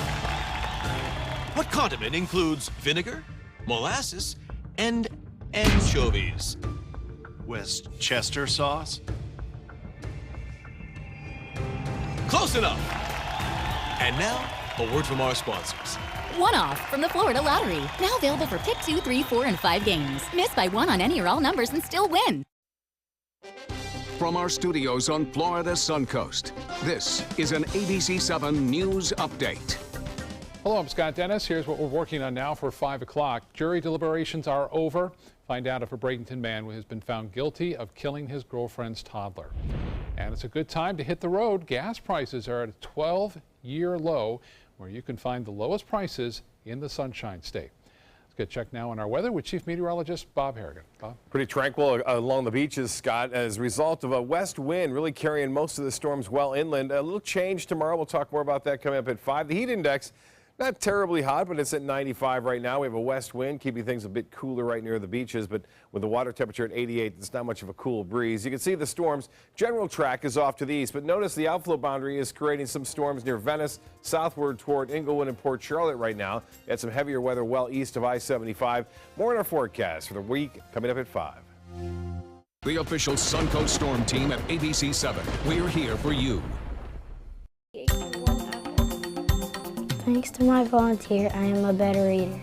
What condiment includes vinegar, molasses, and anchovies? Westchester sauce? Close enough. And now, a word from our sponsors. One-off from the Florida Lottery. Now available for pick 2, 3, 4, and 5 games. Miss by 1 on any or all numbers and still win. From our studios on Florida Suncoast, this is an ABC7 News Update. Hello, I'm Scott Dennis. Here's what we're working on now for 5 o'clock. Jury deliberations are over. Find out if a Bradenton man has been found guilty of killing his girlfriend's toddler. And it's a good time to hit the road. Gas prices are at a 12-year low, where you can find the lowest prices in the Sunshine State. Let's get checked now on our weather with Chief Meteorologist Bob Harrigan. Bob? Pretty tranquil along the beaches, Scott, as a result of a west wind really carrying most of the storms well inland. A little change tomorrow. We'll talk more about that coming up at 5. The heat index Not terribly hot, but it's at 95 right now. We have a west wind, keeping things a bit cooler right near the beaches, but with the water temperature at 88, it's not much of a cool breeze. You can see the storm's general track is off to the east, but notice the outflow boundary is creating some storms near Venice, southward toward Inglewood and Port Charlotte right now. We had some heavier weather well east of I-75. More in our forecast for the week coming up at 5. The official Suncoast Storm Team at ABC 7. We're here for you. Thanks to my volunteer, I am a better reader.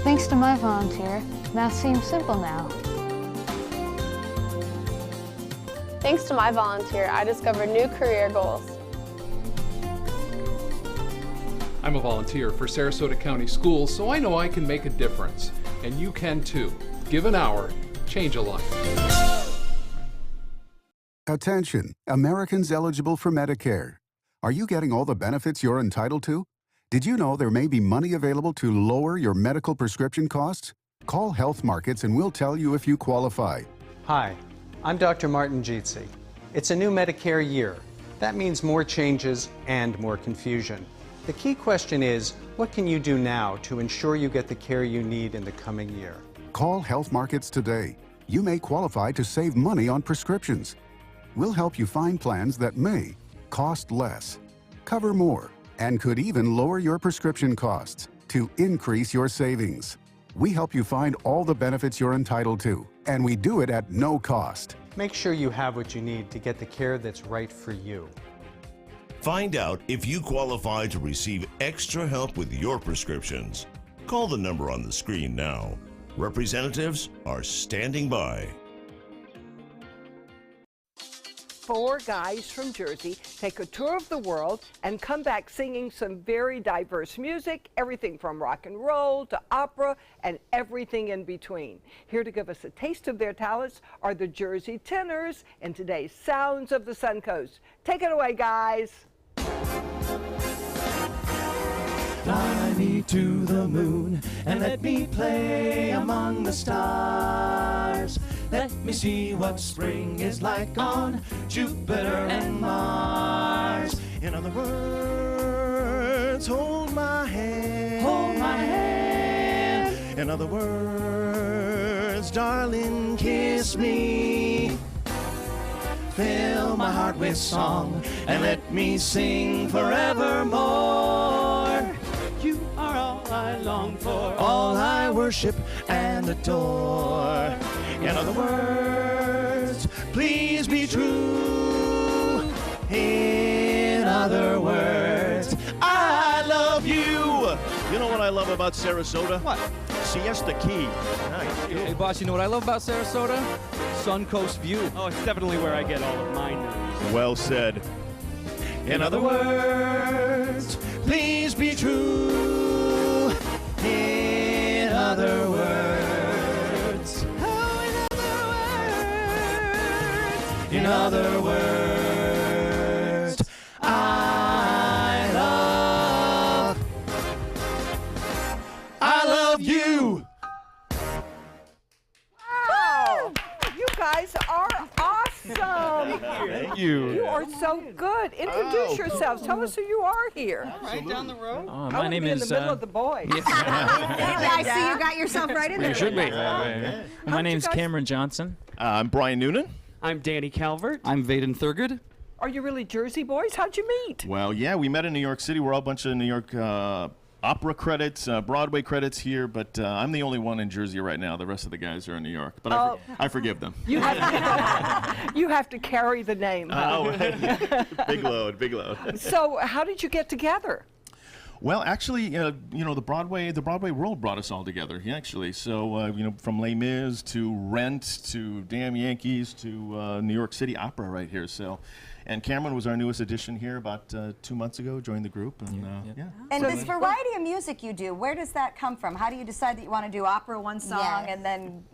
Thanks to my volunteer, math seems simple now. Thanks to my volunteer, I discovered new career goals. I'm a volunteer for Sarasota County Schools, so I know I can make a difference. And you can too. Give an hour, change a life. Attention, Americans eligible for Medicare. Are you getting all the benefits you're entitled to? Did you know there may be money available to lower your medical prescription costs? Call Health Markets and we'll tell you if you qualify. Hi, I'm Dr. Martin Jeetsi. It's a new Medicare year. That means more changes and more confusion. The key question is, what can you do now to ensure you get the care you need in the coming year? Call Health Markets today. You may qualify to save money on prescriptions. We'll help you find plans that may cost less, cover more, and could even lower your prescription costs to increase your savings. We help you find all the benefits you're entitled to, and we do it at no cost. Make sure you have what you need to get the care that's right for you. Find out if you qualify to receive extra help with your prescriptions. Call the number on the screen now. Representatives are standing by. 4 guys from Jersey take a tour of the world and come back singing some very diverse music, everything from rock and roll to opera and everything in between. Here to give us a taste of their talents are the Jersey Tenors in today's Sounds of the Suncoast. Take it away, guys. Fly me to the moon and let me play among the stars. Let me see what spring is like on Jupiter and Mars. In other words, hold my hand. Hold my hand. In other words, darling, kiss me. Fill my heart with song and let me sing forevermore. You are all I long for, all I worship and adore. In other words, please be true. In other words, I love you. You know what I love about Sarasota? What? Siesta Key. Nice. Hey, boss, you know what I love about Sarasota? Suncoast View. Oh, it's definitely where I get all of my news. Well said. In other words, please be true. In other words. In other words, I love you. Wow, you guys are awesome. Thank you. You are so good. Introduce yourselves. Tell us who you are here. Right down the road. My name is in the middle of the boys. I see you got yourself right in there. You should be. My name's Cameron Johnson. I'm Brian Noonan. I'm Danny Calvert. I'm Vaden Thurgood. Are you really Jersey boys? How'd you meet? Well, yeah, we met in New York City. We're all a bunch of New York opera credits, Broadway credits here, but I'm the only one in Jersey right now. The rest of the guys are in New York, but I forgive them. You have to carry the name. Oh, right. Big load, big load. So how did you get together? Well, actually, the Broadway world brought us all together. Actually, so from Les Mis to Rent to Damn Yankees to New York City Opera right here. So, and Cameron was our newest addition here about 2 months ago. Joined the group, and yeah. And this variety of music you do, where does that come from? How do you decide that you want to do opera one song and then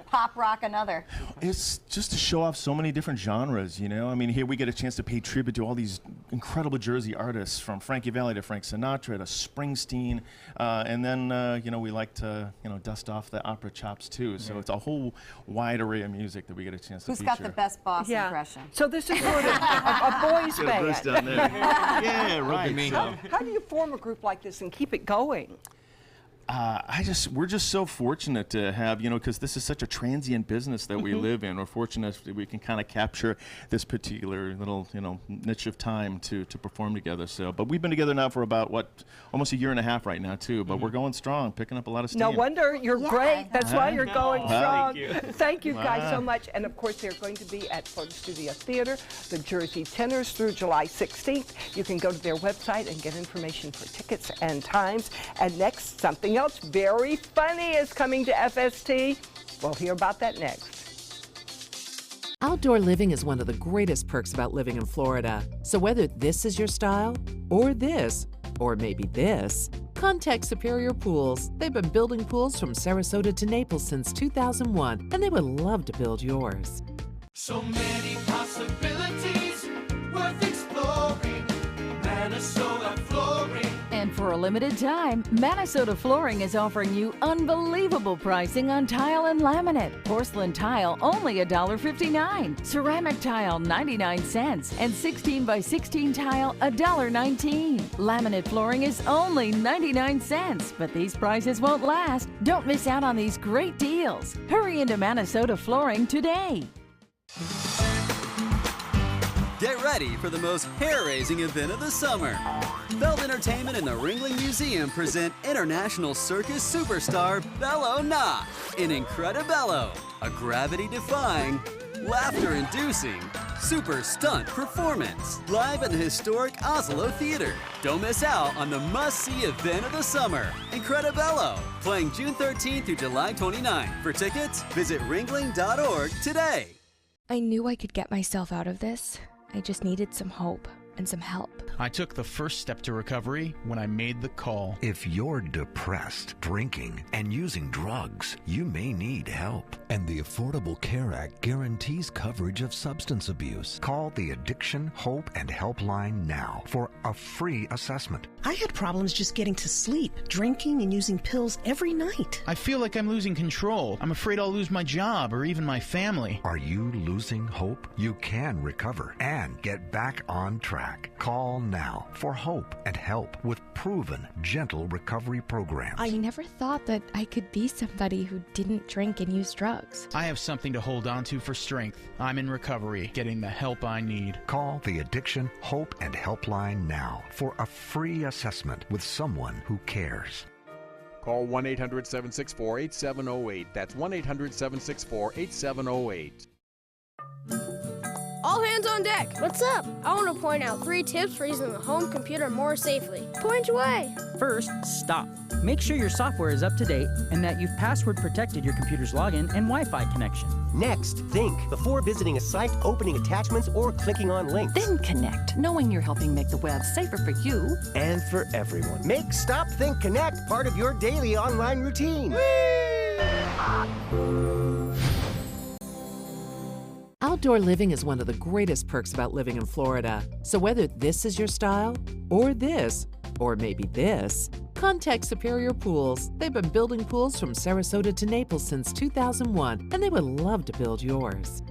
pop rock another? It's just to show off so many different genres. I mean, here we get a chance to pay tribute to all these incredible Jersey artists, from Frankie Valli to Frank Sinatra to Springsteen, and then we like to dust off the opera chops too. So it's a whole wide array of music that we get a chance to feature. Who's got the best boss impression? So this is sort of a boys' Get a band. Bruce down there. Yeah, right. So. How do you form a group like this and keep it going? We're just so fortunate to have, because this is such a transient business that we live in. We're fortunate that we can kind of capture this particular little, niche of time to perform together. So, but we've been together now for about almost a year and a half right now too. But we're going strong, picking up a lot of steam. No wonder you're great. That's why you're going strong. Thank you guys so Wow. much. And of course, they're going to be at Florida Studio Theater, the Jersey Tenors, through July 16th. You can go to their website and get information for tickets and times. And next, something else very funny is coming to FST. We'll hear about that next. Outdoor living is one of the greatest perks about living in Florida. So whether this is your style, or this, or maybe this, contact Superior Pools. They've been building pools from Sarasota to Naples since 2001, and they would love to build yours. So many possibilities worth exploring. Minnesota Flooring. And for a limited time, Minnesota Flooring is offering you unbelievable pricing on tile and laminate. Porcelain tile only $1.59. Ceramic tile 99 cents. And 16 by 16 tile $1.19. Laminate flooring is only 99 cents. But these prices won't last. Don't miss out on these great deals. Hurry into Minnesota Flooring today. Get ready for the most hair-raising event of the summer. Belt Entertainment and the Ringling Museum present international circus superstar Bello Na in Incredibello, a gravity-defying, laughter-inducing, super stunt performance live at the historic Oslo Theater. Don't miss out on the must-see event of the summer, Incredibello, playing June 13th through July 29th. For tickets, visit ringling.org today. I knew I could get myself out of this. I just needed some hope and some help. I took the first step to recovery when I made the call. If you're depressed, drinking, and using drugs, you may need help. And the Affordable Care Act guarantees coverage of substance abuse. Call the Addiction, Hope, and Helpline now for a free assessment. I had problems just getting to sleep, drinking and using pills every night. I feel like I'm losing control. I'm afraid I'll lose my job or even my family. Are you losing hope? You can recover and get back on track. Call now for hope and help with proven, gentle recovery programs. I never thought that I could be somebody who didn't drink and use drugs. I have something to hold on to for strength. I'm in recovery, getting the help I need. Call the Addiction, Hope, and Helpline now for a free assessment with someone who cares. Call 1-800-764-8708. That's 1-800-764-8708. All hands on deck. What's up? I want to point out 3 tips for using the home computer more safely. Point away. First, stop. Make sure your software is up to date and that you've password protected your computer's login and Wi-Fi connection. Next, think before visiting a site, opening attachments, or clicking on links. Then connect, knowing you're helping make the web safer for you and for everyone. Make Stop, Think, Connect part of your daily online routine. Outdoor living is one of the greatest perks about living in Florida. So whether this is your style, or this, or maybe this, contact Superior Pools. They've been building pools from Sarasota to Naples since 2001, and they would love to build yours.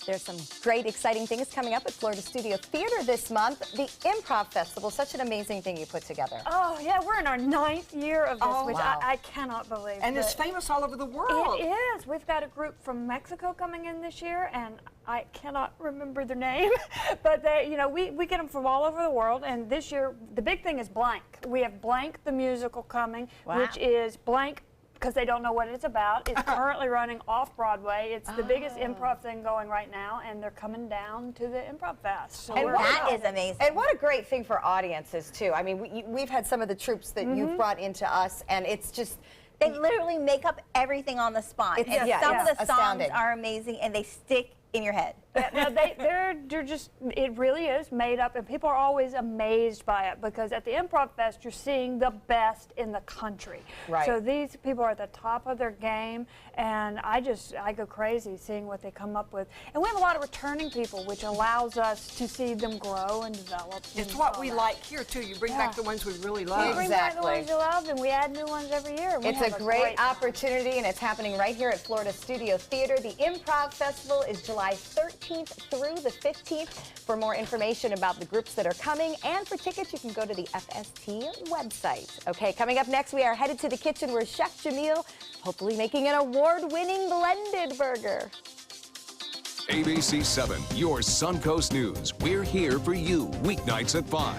There's some great, exciting things coming up at Florida Studio Theater this month. The Improv Festival, such an amazing thing you put together. Oh, yeah, we're in our 9th year of this, which wow. I cannot believe. And it's famous all over the world. It is. We've got a group from Mexico coming in this year, and I cannot remember their name, but they, we get them from all over the world, and this year, the big thing is Blank. We have Blank the musical coming, which is Blank because they don't know what it's about. It's currently running off-Broadway. It's the biggest improv thing going right now, and they're coming down to the Improv Fest. So and that is amazing. And what a great thing for audiences, too. I mean, we've had some of the troops that you've brought into us, and it's just... They literally make up everything on the spot. And some of the songs are amazing, and they stick in your head. They're just, it really is made up, and people are always amazed by it because at the Improv Fest, you're seeing the best in the country. Right. So these people are at the top of their game, and I go crazy seeing what they come up with. And we have a lot of returning people, which allows us to see them grow and develop. It's what we like here, too. You bring back the ones we really love. We bring back the ones you love, and we add new ones every year. It's a great opportunity, and it's happening right here at Florida Studio Theater. The Improv Festival is July 13th through the 15th. For more information about the groups that are coming and for tickets, you can go to the FST website. Okay, coming up next, we are headed to the kitchen where Chef Jamil hopefully making an award-winning blended burger. ABC 7, your Suncoast News. We're here for you weeknights at 5.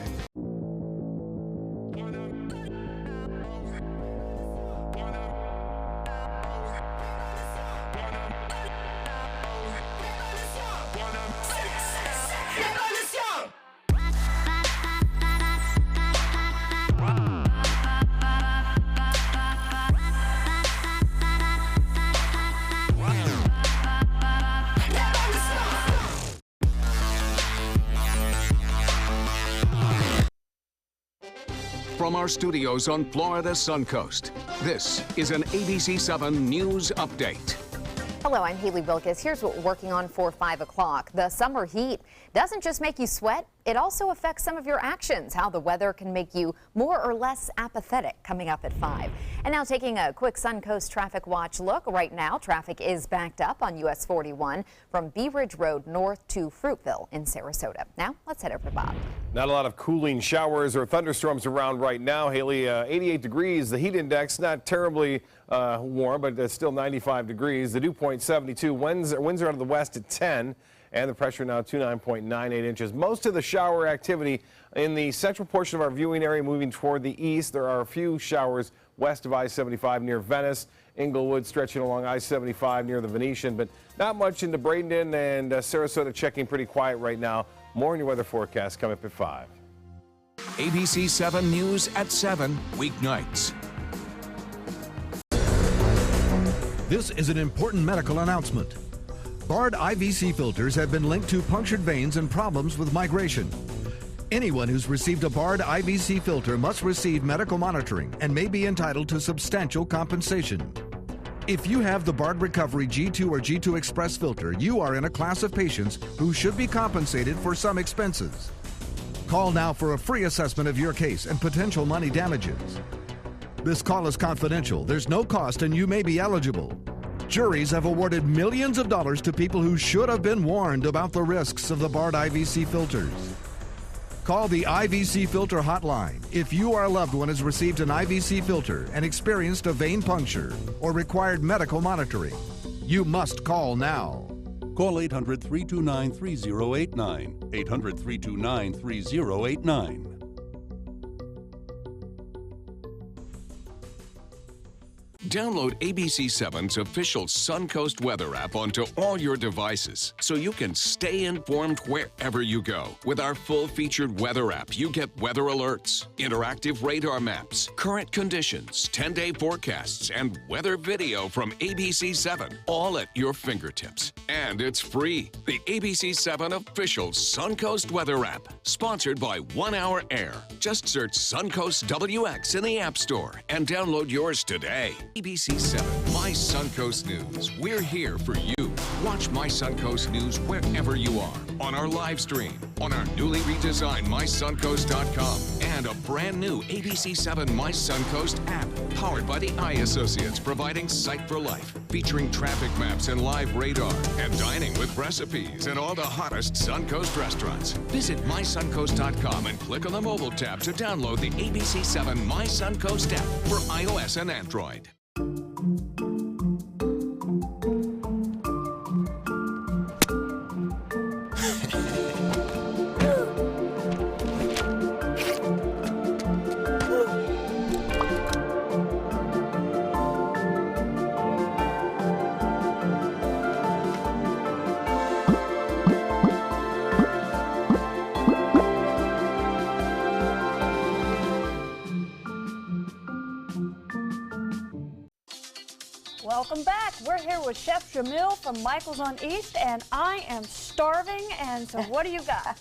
From our studios on Florida Suncoast, this is an ABC 7 News Update. Hello, I'm Haley Wilkes. Here's what we're working on for 5 o'clock. The summer heat doesn't just make you sweat, it also affects some of your actions, how the weather can make you more or less apathetic, coming up at 5. And now taking a quick Suncoast traffic watch look. Right now, traffic is backed up on US 41 from Bee Ridge Road north to Fruitville in Sarasota. Now, let's head over to Bob. Not a lot of cooling showers or thunderstorms around right now, Haley. 88 degrees, the heat index, not terribly warm, but it's still 95 degrees. The dew point 72, winds are out of the west at 10. And the pressure now 29.98 inches. Most of the shower activity in the central portion of our viewing area moving toward the east. There are a few showers west of I-75 near Venice, Inglewood stretching along I-75 near the Venetian, but not much into Bradenton and Sarasota checking pretty quiet right now. More in your weather forecast coming up at 5. ABC 7 News at 7, weeknights. This is an important medical announcement. Bard IVC filters have been linked to punctured veins and problems with migration. Anyone who's received a Bard IVC filter must receive medical monitoring and may be entitled to substantial compensation. If you have the Bard Recovery G2 or G2 Express filter, you are in a class of patients who should be compensated for some expenses. Call now for a free assessment of your case and potential money damages. This call is confidential. There's no cost and you may be eligible. Juries have awarded millions of dollars to people who should have been warned about the risks of the Bard IVC filters. Call the IVC Filter Hotline if you or a loved one has received an IVC filter and experienced a vein puncture or required medical monitoring. You must call now. Call 800-329-3089. 800-329-3089. Download ABC7's official Suncoast weather app onto all your devices so you can stay informed wherever you go. With our full-featured weather app, you get weather alerts, interactive radar maps, current conditions, 10-day forecasts, and weather video from ABC7, all at your fingertips. And it's free. The ABC7 official Suncoast weather app, sponsored by 1 Hour Air. Just search Suncoast WX in the App Store and download yours today. ABC 7, My Suncoast News. We're here for you. Watch My Suncoast News wherever you are. On our live stream, on our newly redesigned MySuncoast.com, and a brand new ABC 7 My Suncoast app, powered by the Eye Associates, providing Sight for Life, featuring traffic maps and live radar, and dining with recipes at all the hottest Suncoast restaurants. Visit MySuncoast.com and click on the mobile tab to download the ABC 7 My Suncoast app for iOS and Android. Welcome back. We're here with Chef Jamil from Michael's on East, and I am starving. And so, what do you got?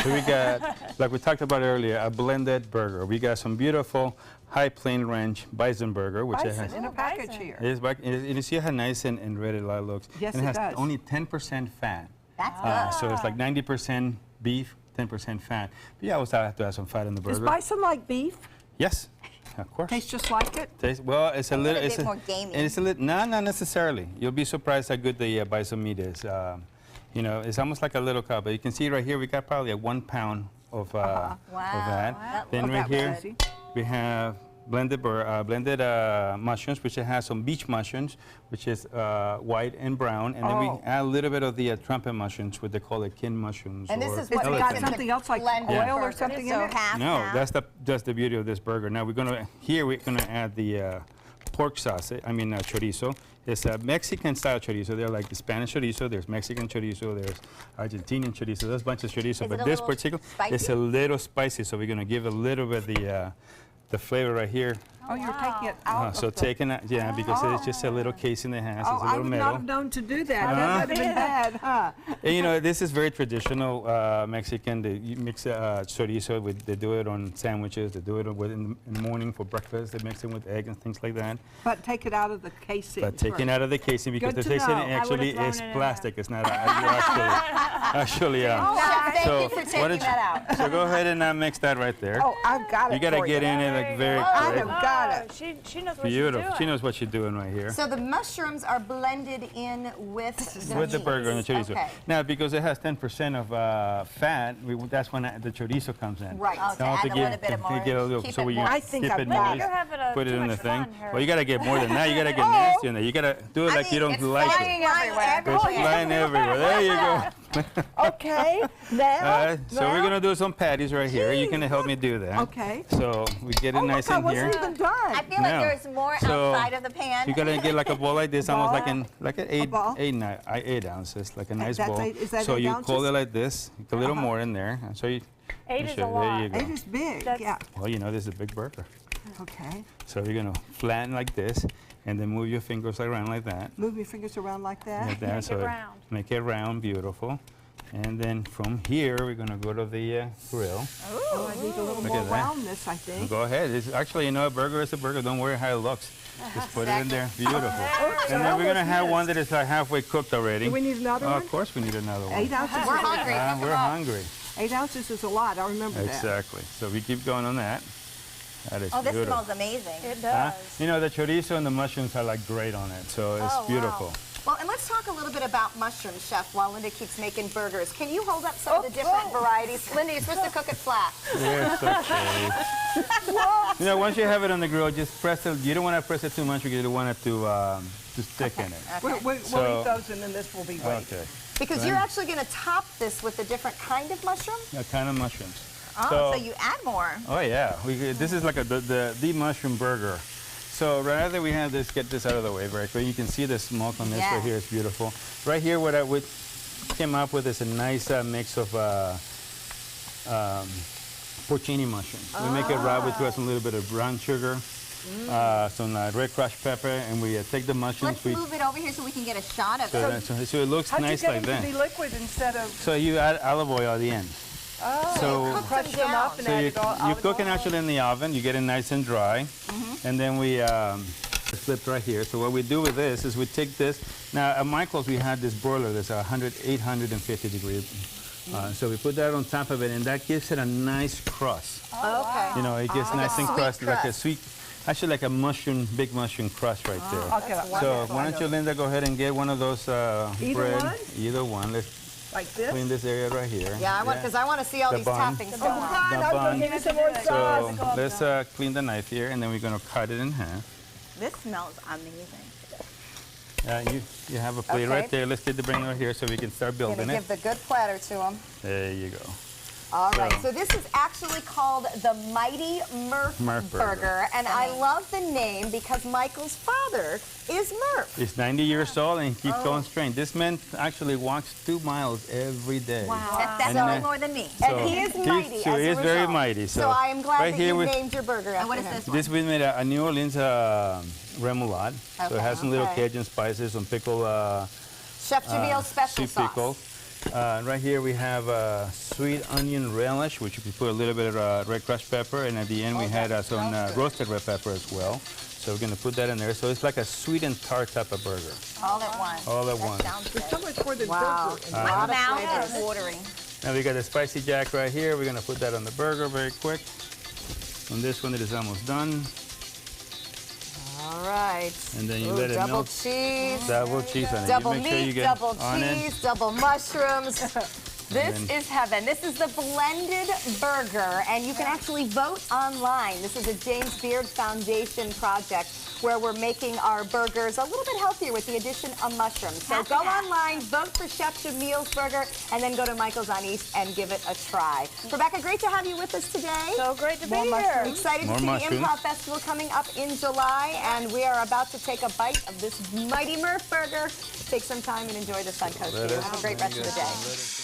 So we got, like we talked about earlier, a blended burger. We got some beautiful High Plain Ranch bison burger, which it has in a package here. It is you see how nice and red it looks. Yes, and it has does. only 10% fat. That's good. So it's like 90% beef, 10% fat. But you always have to have some fat in the burger. Is bison like beef? Yes. Of course. Tastes just like it? Well, it's a little bit more gamey. It's a little, no, not necessarily. You'll be surprised how good the bison meat is. You know, it's almost like a little cow, but you can see right here we got probably 1 pound of that. Wow. Then right here we have blended mushrooms, which it has some beach mushrooms, which is white and brown, and then we add a little bit of the trumpet mushrooms, what they call it kin mushrooms. And this is It's got something else like oil or something in it? No, that's the beauty of this burger. Now we're gonna add the pork sausage. I mean chorizo. It's a Mexican style chorizo. They're like the Spanish chorizo. There's Mexican chorizo. There's Argentinian chorizo. There's a bunch of chorizo, but this particular it's a little spicy. So we're gonna give a little bit the flavor right here. Oh, you're taking it out. So taking it, yeah, because it's just a little casing it has. Oh, it's a I little would metal. not have known to do that. That would have been bad, huh? And, you know, this is very traditional Mexican. They mix chorizo with. They do it on sandwiches. They do it in the morning for breakfast. They mix it with egg and things like that. But take it out of the casing. But taking out of the casing because the casing actually is plastic. It's not actually. Thank you for taking that out. So go ahead and mix that right there. Oh, I've got it. You gotta get in it like very quick. I have got it. She knows what Beautiful. she's doing. She knows what she's doing right here. So the mushrooms are blended in with the burger and the chorizo. Okay. Now, because it has 10% of fat, that's when the chorizo comes in. Right. So Add a little bit more. So when you I think skip I've it, got nice, it. put it in the thing. Fun, Well, you got to get more than that. You got to get nasty in there. You got to do it like you don't like flying it. everywhere. It's flying everywhere. There you go. Okay. Now. So we're going to do some patties right here. You can help me do that. Okay. So we get it nice I in here. wasn't even done. I feel like there's more outside of the pan. You gotta get like a bowl like this, almost like an ball? 8 ounces, like a nice bowl. Is that so 8 you ounces? hold it like this, a little more in there, and so you. 8 is a There lot. you go. 8 is big, yeah. Well, you know this is a big burger. Okay. So you're gonna flatten like this, and then move your fingers around like that. Move your fingers around like that. Like that. Make it round. Make it round, beautiful. And then from here, we're gonna go to the grill. Oh, I need a little Look more at that. roundness, I think. Go ahead. It's actually, you know, a burger is a burger. Don't worry how it looks. Just put it in there. Beautiful. And then we're going to have one that is like halfway cooked already. Do we need another one? Of course we need another one. 8 ounces. We're hungry. We're hungry. 8 ounces is a lot. I remember that. Exactly. So we keep going on that. That is Oh, this beautiful. smells amazing. It does. You know, the chorizo and the mushrooms are like great on it. So it's beautiful. Well, and let's talk a little bit about mushrooms, Chef, while Linda keeps making burgers. Can you hold up some of the different varieties? Linda, you're supposed to cook it flat. Yes, okay. You know, once you have it on the grill, just press it. You don't want to press it too much because you don't want it to stick in it. Okay. We'll eat those, and then this will be great. Okay. Because you're actually going to top this with a different kind of mushroom? A kind of mushrooms. Oh, so you add more. Oh yeah, this is like the mushroom burger. So right after we have this, get this out of the way very quick. You can see the smoke on this right here. It's beautiful. Right here, what I came up with is a nice mix of porcini mushrooms. We make it raw. We throw some little bit of brown sugar, some red crushed pepper, and we take the mushrooms. Let's move it over here so we can get a shot of it. So it looks nice like that. How'd you get it to be liquid instead of... So you add olive oil at the end. Oh, so crush them up and add it all. You cook it actually in the oven. You get it nice and dry, and then we flip right here. So what we do with this is we take this. Now at Michael's we had this broiler that's 850 degrees. So we put that on top of it, and that gives it a nice crust. Okay. You know, it gets nice and crusty, like a sweet, actually like a mushroom, big mushroom crust right there. Okay. So why don't you, Linda, go ahead and get one of those bread. One? Either one. Let's like this? clean this area right here. Yeah, because I want to see all these toppings go on. I'm going to some more sauce. So let's clean the knife here, and then we're going to cut it in half. This smells amazing. You have a plate right there. Let's get the bring right here so we can start building Gonna it. give the good platter to them. There you go. All right, so this is actually called the Mighty Murph Burger, and I love the name because Michael's father is Murph. He's 90 years old and he keeps going straight. This man actually walks 2 miles every day. Wow. That's a little more than me. So And he is mighty So he is very mighty. So I am glad right that here you we, named your burger after what is him. this one? This we made a New Orleans remoulade. So it has some little Cajun spices, some pickle. Chef Jamil's special sweet sauce. pickle. Right here we have sweet onion relish, which you can put a little bit of red crushed pepper, and at the end we had some roasted red pepper as well. So we're going to put that in there. So it's like a sweet and tart type of burger. All at once. All at once. There's so much more than Wow. burger. My mouth is watering. Now we got the spicy jack right here. We're going to put that on the burger very quick. On this one, it is almost done. All right. And then you let it double melt. Cheese. Double cheese on it. Double You make sure you meat, get double onion. cheese, double mushrooms. This then- is heaven. This is the blended burger, and you can actually vote online. This is a James Beard Foundation project where we're making our burgers a little bit healthier with the addition of mushrooms. So go online, vote for Chef Jamil's burger, and then go to Michael's on East and give it a try. Rebecca, great to have you with us today. So great to be here. Excited More to see mushrooms. the Improv Festival coming up in July, and we are about to take a bite of this Mighty Murph burger. Take some time and enjoy the Suncoast. Have a great rest of the day.